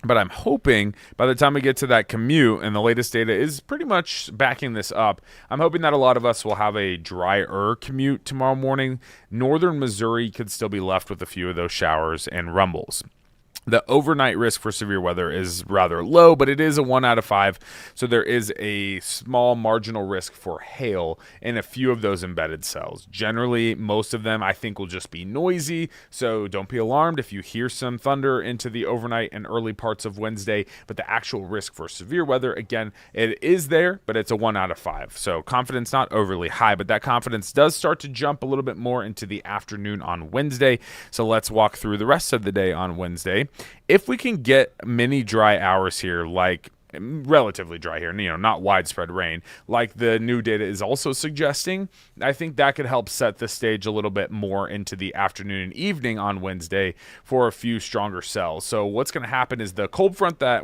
But I'm hoping by the time we get to that commute, and the latest data is pretty much backing this up, I'm hoping that a lot of us will have a drier commute tomorrow morning. Northern Missouri could still be left with a few of those showers and rumbles. The overnight risk for severe weather is rather low, but it is a 1 out of 5. So there is a small marginal risk for hail in a few of those embedded cells. Generally, most of them I think will just be noisy. So don't be alarmed if you hear some thunder into the overnight and early parts of Wednesday. But the actual risk for severe weather, again, it is there, but it's a 1 out of 5. So confidence not overly high, but that confidence does start to jump a little bit more into the afternoon on Wednesday. So let's walk through the rest of the day on Wednesday. If we can get many dry hours here, like relatively dry here, not widespread rain, like the new data is also suggesting, I think that could help set the stage a little bit more into the afternoon and evening on Wednesday for a few stronger cells. So what's going to happen is the cold front that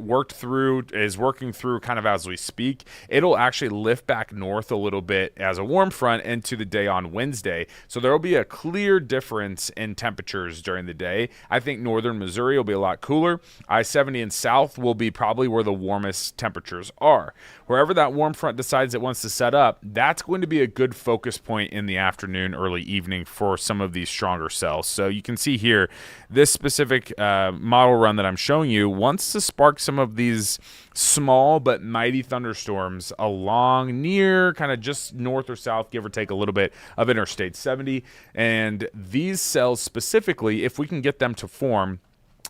is working through kind of as we speak. It'll actually lift back north a little bit as a warm front into the day on Wednesday. So there will be a clear difference in temperatures during the day. I think northern Missouri will be a lot cooler. I-70 and south will be probably where the warmest temperatures are. Wherever that warm front decides it wants to set up, that's going to be a good focus point in the afternoon, early evening for some of these stronger cells. So you can see here, this specific model run that I'm showing you wants to spark some of these small but mighty thunderstorms along near kind of just north or south, give or take a little bit, of Interstate 70. And these cells specifically, if we can get them to form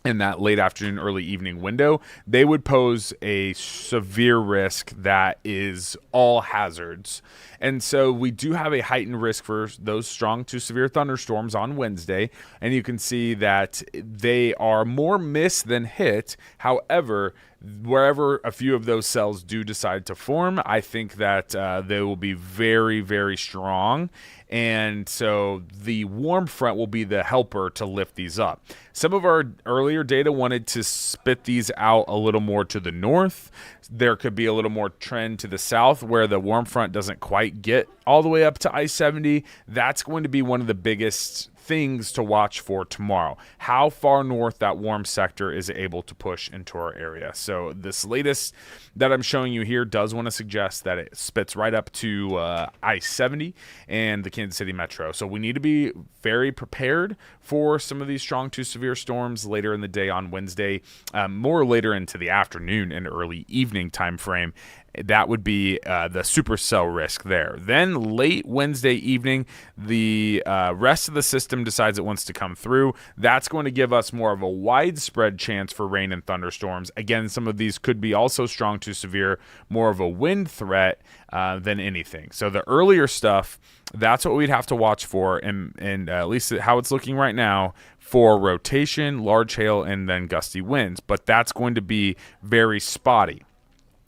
in that late afternoon, early evening window, they would pose a severe risk that is all hazards. And so we do have a heightened risk for those strong to severe thunderstorms on Wednesday. And you can see that they are more miss than hit. However, wherever a few of those cells do decide to form, I think that they will be very, very strong. And so the warm front will be the helper to lift these up. Some of our earlier data wanted to spit these out a little more to the north. There could be a little more trend to the south where the warm front doesn't quite get all the way up to I-70. That's going to be one of the biggest things to watch for tomorrow. How far north that warm sector is able to push into our area. So this latest that I'm showing you here does want to suggest that it spits right up to I-70 and the Kansas City Metro. So we need to be very prepared for some of these strong to severe storms later in the day on Wednesday, more later into the afternoon and early evening time frame. That would be the supercell risk there. Then late Wednesday evening, the rest of the system decides it wants to come through. That's going to give us more of a widespread chance for rain and thunderstorms. Again, some of these could be also strong to severe, more of a wind threat than anything. So the earlier stuff, that's what we'd have to watch for, and at least how it's looking right now, for rotation, large hail, and then gusty winds. But that's going to be very spotty.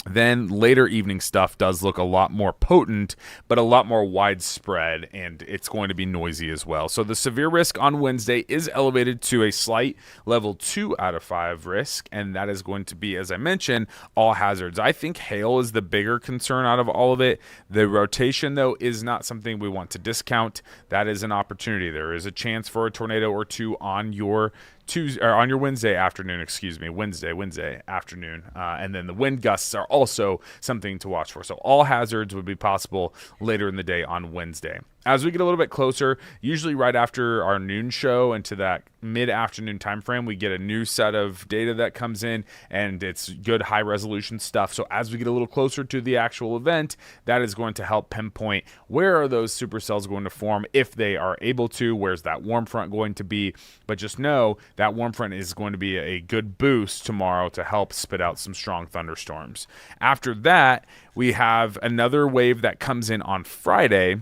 Then later evening stuff does look a lot more potent, but a lot more widespread, and it's going to be noisy as well. So the severe risk on Wednesday is elevated to a slight level 2 out of 5 risk, and that is going to be, as I mentioned, all hazards. I think hail is the bigger concern out of all of it. The rotation, though, is not something we want to discount. That is an opportunity. There is a chance for a tornado or two on your Wednesday afternoon, Wednesday afternoon. And then the wind gusts are also something to watch for. So all hazards would be possible later in the day on Wednesday. As we get a little bit closer, usually right after our noon show into that mid-afternoon time frame, we get a new set of data that comes in, and it's good high-resolution stuff. So as we get a little closer to the actual event, that is going to help pinpoint where are those supercells going to form if they are able to, where's that warm front going to be. But just know that warm front is going to be a good boost tomorrow to help spit out some strong thunderstorms. After that, we have another wave that comes in on Friday.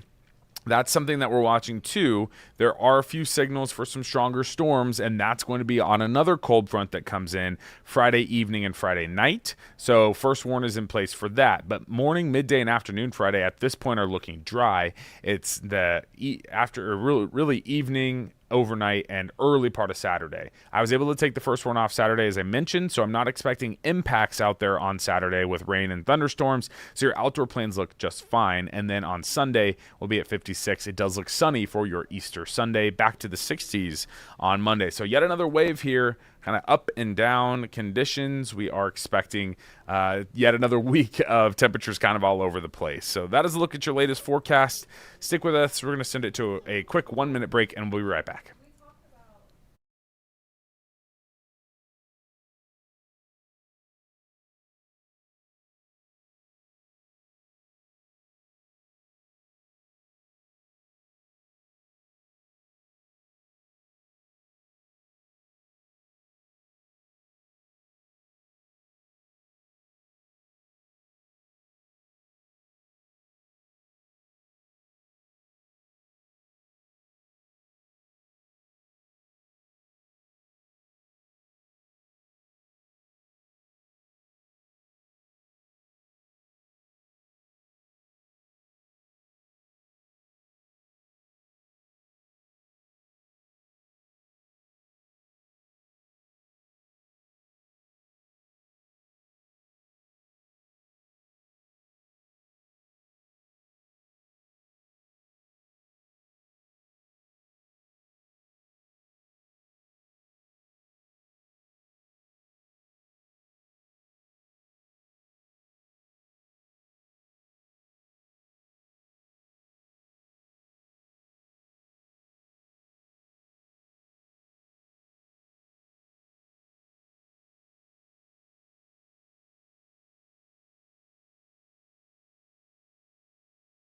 That's something that we're watching too. There are a few signals for some stronger storms, and that's going to be on another cold front that comes in Friday evening and Friday night. So first warn is in place for that. But morning, midday, and afternoon Friday at this point are looking dry. It's the really evening, overnight, and early part of Saturday. I was able to take the first one off Saturday, as I mentioned, so I'm not expecting impacts out there on Saturday with rain and thunderstorms, so your outdoor plans look just fine. And then on Sunday, we'll be at 56. It does look sunny for your Easter Sunday, back to the 60s on Monday. So yet another wave here, kind of up and down conditions. We are expecting yet another week of temperatures kind of all over the place. So that is a look at your latest forecast. Stick with us. We're going to send it to a quick 1-minute break, and we'll be right back.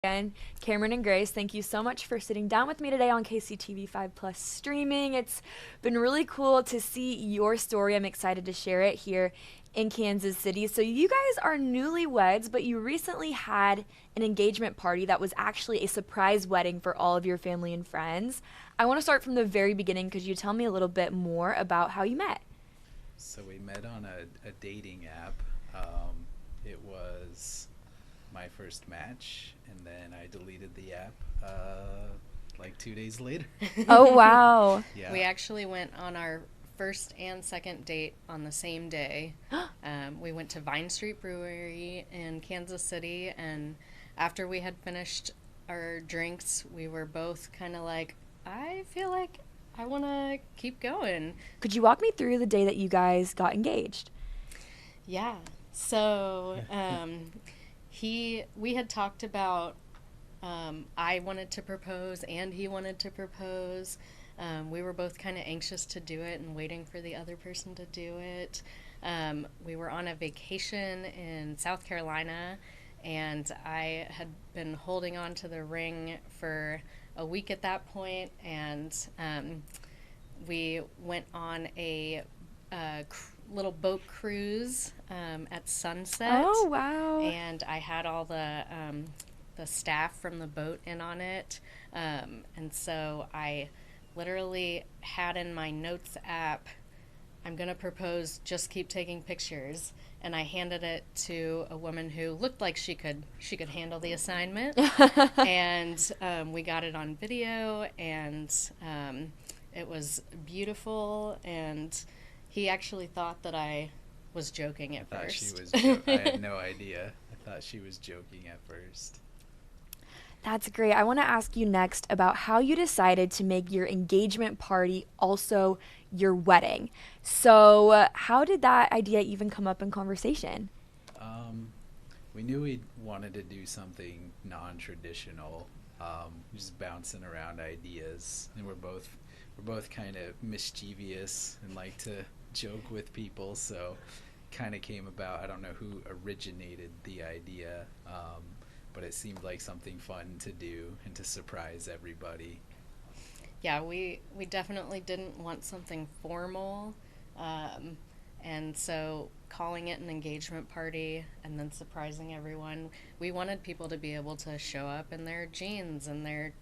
again. Cameron and Grace, thank you so much for sitting down with me today on KCTV 5 Plus streaming. It's been really cool to see your story. I'm excited to share it here in Kansas City. So you guys are newlyweds, but you recently had an engagement party that was actually a surprise wedding for all of your family and friends. I want to start from the very beginning. Could you tell me a little bit more about how you met? So we met on a dating app. It was my first match, and then I deleted the app like 2 days later. Oh, wow. Yeah. We actually went on our first and second date on the same day. We went to Vine Street Brewery in Kansas City, and after we had finished our drinks, we were both kind of like, I feel like I want to keep going. Could you walk me through the day that you guys got engaged? Yeah. So we had talked about I wanted to propose and he wanted to propose. We were both kind of anxious to do it and waiting for the other person to do it. We were on a vacation in South Carolina, and I had been holding on to the ring for a week at that point, and we went on a little boat cruise at sunset. Oh, wow. And I had all the staff from the boat in on it, and so I literally had in my notes app, I'm going to propose, just keep taking pictures. And I handed it to a woman who looked like she could handle the assignment. And we got it on video, and it was beautiful. And he actually thought that I was joking at first. I had no idea. I thought she was joking at first. That's great. I want to ask you next about how you decided to make your engagement party also your wedding. So how did that idea even come up in conversation? We knew we wanted to do something non-traditional, just bouncing around ideas, and we're both kind of mischievous and like to joke with people, so kind of came about. I don't know who originated the idea, but it seemed like something fun to do and to surprise everybody. Yeah, we definitely didn't want something formal, and so calling it an engagement party and then surprising everyone, we wanted people to be able to show up in their jeans and their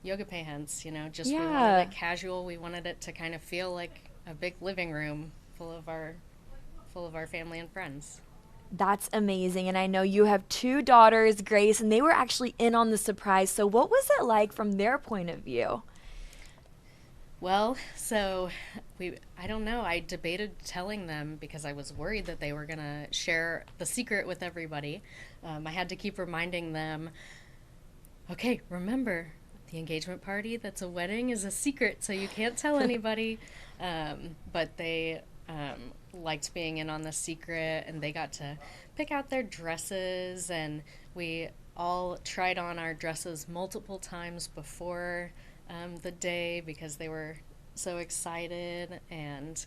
yoga pants, we wanted it casual. We wanted it to kind of feel like a big living room full of our family and friends. That's amazing. And I know you have 2 daughters, Grace, and they were actually in on the surprise. So what was it like from their point of view? Well, so I don't know. I debated telling them because I was worried that they were going to share the secret with everybody. I had to keep reminding them, okay, remember, the engagement party that's a wedding is a secret, so you can't tell anybody. But they liked being in on the secret, and they got to pick out their dresses, and we all tried on our dresses multiple times before the day because they were so excited, and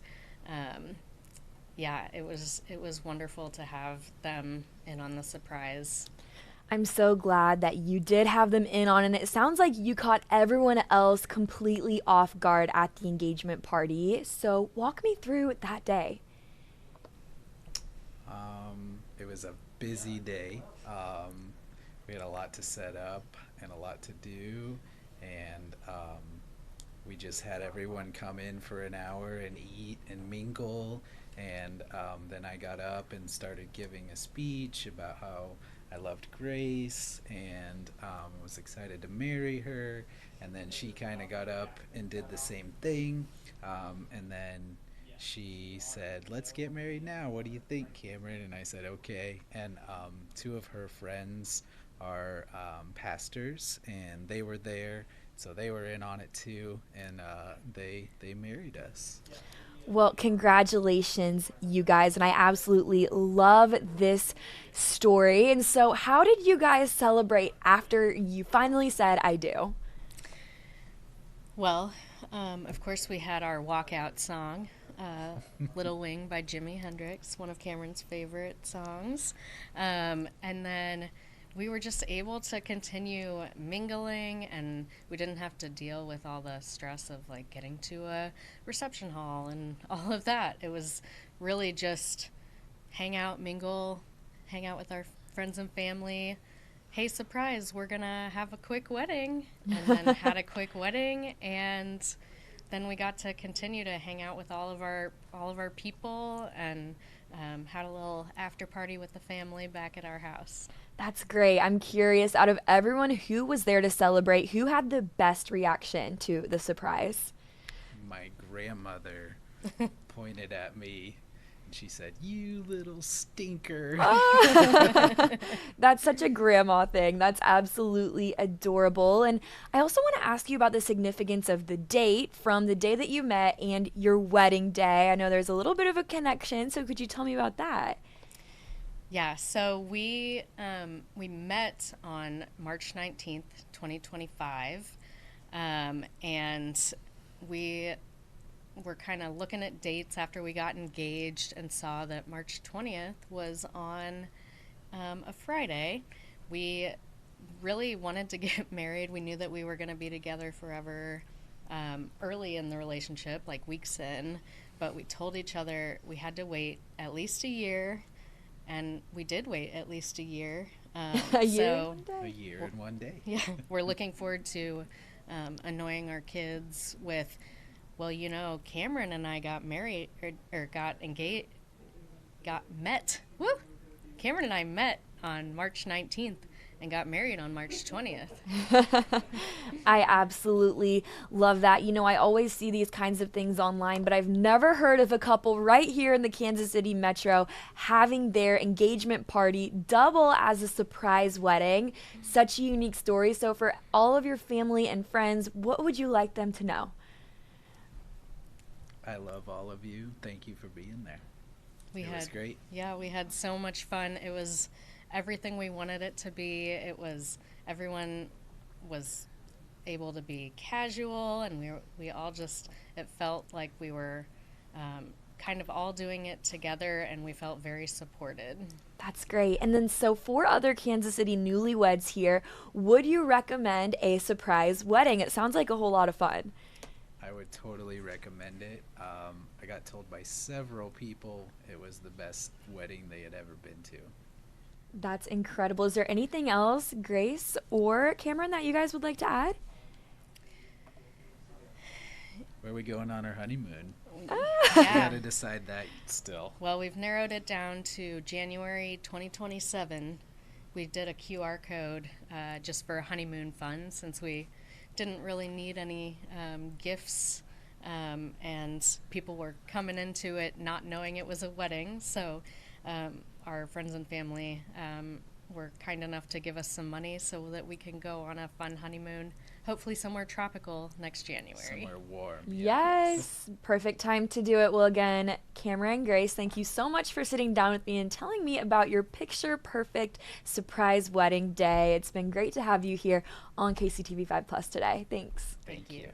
it was wonderful to have them in on the surprise. I'm so glad that you did have them in on, and it sounds like you caught everyone else completely off guard at the engagement party. So walk me through that day. It was a busy day. We had a lot to set up and a lot to do, and we just had everyone come in for an hour and eat and mingle, and then I got up and started giving a speech about how I loved Grace and was excited to marry her, and then she kind of got up and did the same thing, and then she said, let's get married now. What do you think, Cameron? And I said, okay. And 2 of her friends are pastors, and they were there, so they were in on it too, and they married us. Well, congratulations, you guys, and I absolutely love this story. And so how did you guys celebrate after you finally said I do? Well, of course we had our walkout song, Little Wing by Jimi Hendrix, one of Cameron's favorite songs. And then we were just able to continue mingling, and we didn't have to deal with all the stress of like getting to a reception hall and all of that. It was really just hang out, mingle, hang out with our friends and family. Hey, surprise, we're gonna have a quick wedding. And then had a quick wedding, and then we got to continue to hang out with all of our people, and had a little after party with the family back at our house. That's great. I'm curious, out of everyone who was there to celebrate, who had the best reaction to the surprise? My grandmother pointed at me and she said, "You little stinker." That's such a grandma thing. That's absolutely adorable. And I also want to ask you about the significance of the date from the day that you met and your wedding day. I know there's a little bit of a connection, so could you tell me about that? Yeah, so we met on March 19th, 2025, and we were kind of looking at dates after we got engaged and saw that March 20th was on a Friday. We really wanted to get married. We knew that we were going to be together forever early in the relationship, like weeks in, but we told each other we had to wait at least a year. And we did wait at least a year. A year and one day. Yeah, we're looking forward to annoying our kids with, well, you know, Cameron and I got married or got engaged, met. Woo! Cameron and I met on March 19th and got married on March 20th. I absolutely love that. You know, I always see these kinds of things online, but I've never heard of a couple right here in the Kansas City metro having their engagement party double as a surprise wedding. Such a unique story. So for all of your family and friends, what would you like them to know? I love all of you. Thank you for being there. It was great. Yeah, we had so much fun. It was everything we wanted it to be. Everyone was able to be casual, and we all just, it felt like we were kind of all doing it together, and we felt very supported. That's great. And then so for other Kansas City newlyweds here, would you recommend a surprise wedding? It sounds like a whole lot of fun. I would totally recommend it. I got told by several people it was the best wedding they had ever been to. That's incredible. Is there anything else, Grace or Cameron, that you guys would like to add? Where are we going on our honeymoon? Yeah. We gotta decide that still. Well, we've narrowed it down to January 2027. We did a QR code just for honeymoon fun, since we didn't really need any gifts, and people were coming into it not knowing it was a wedding. So our friends and family were kind enough to give us some money so that we can go on a fun honeymoon, hopefully somewhere tropical next January. Somewhere warm. Yes, perfect time to do it. Well, again, Cameron, Grace, thank you so much for sitting down with me and telling me about your picture-perfect surprise wedding day. It's been great to have you here on KCTV 5 Plus today. Thanks. Thank you.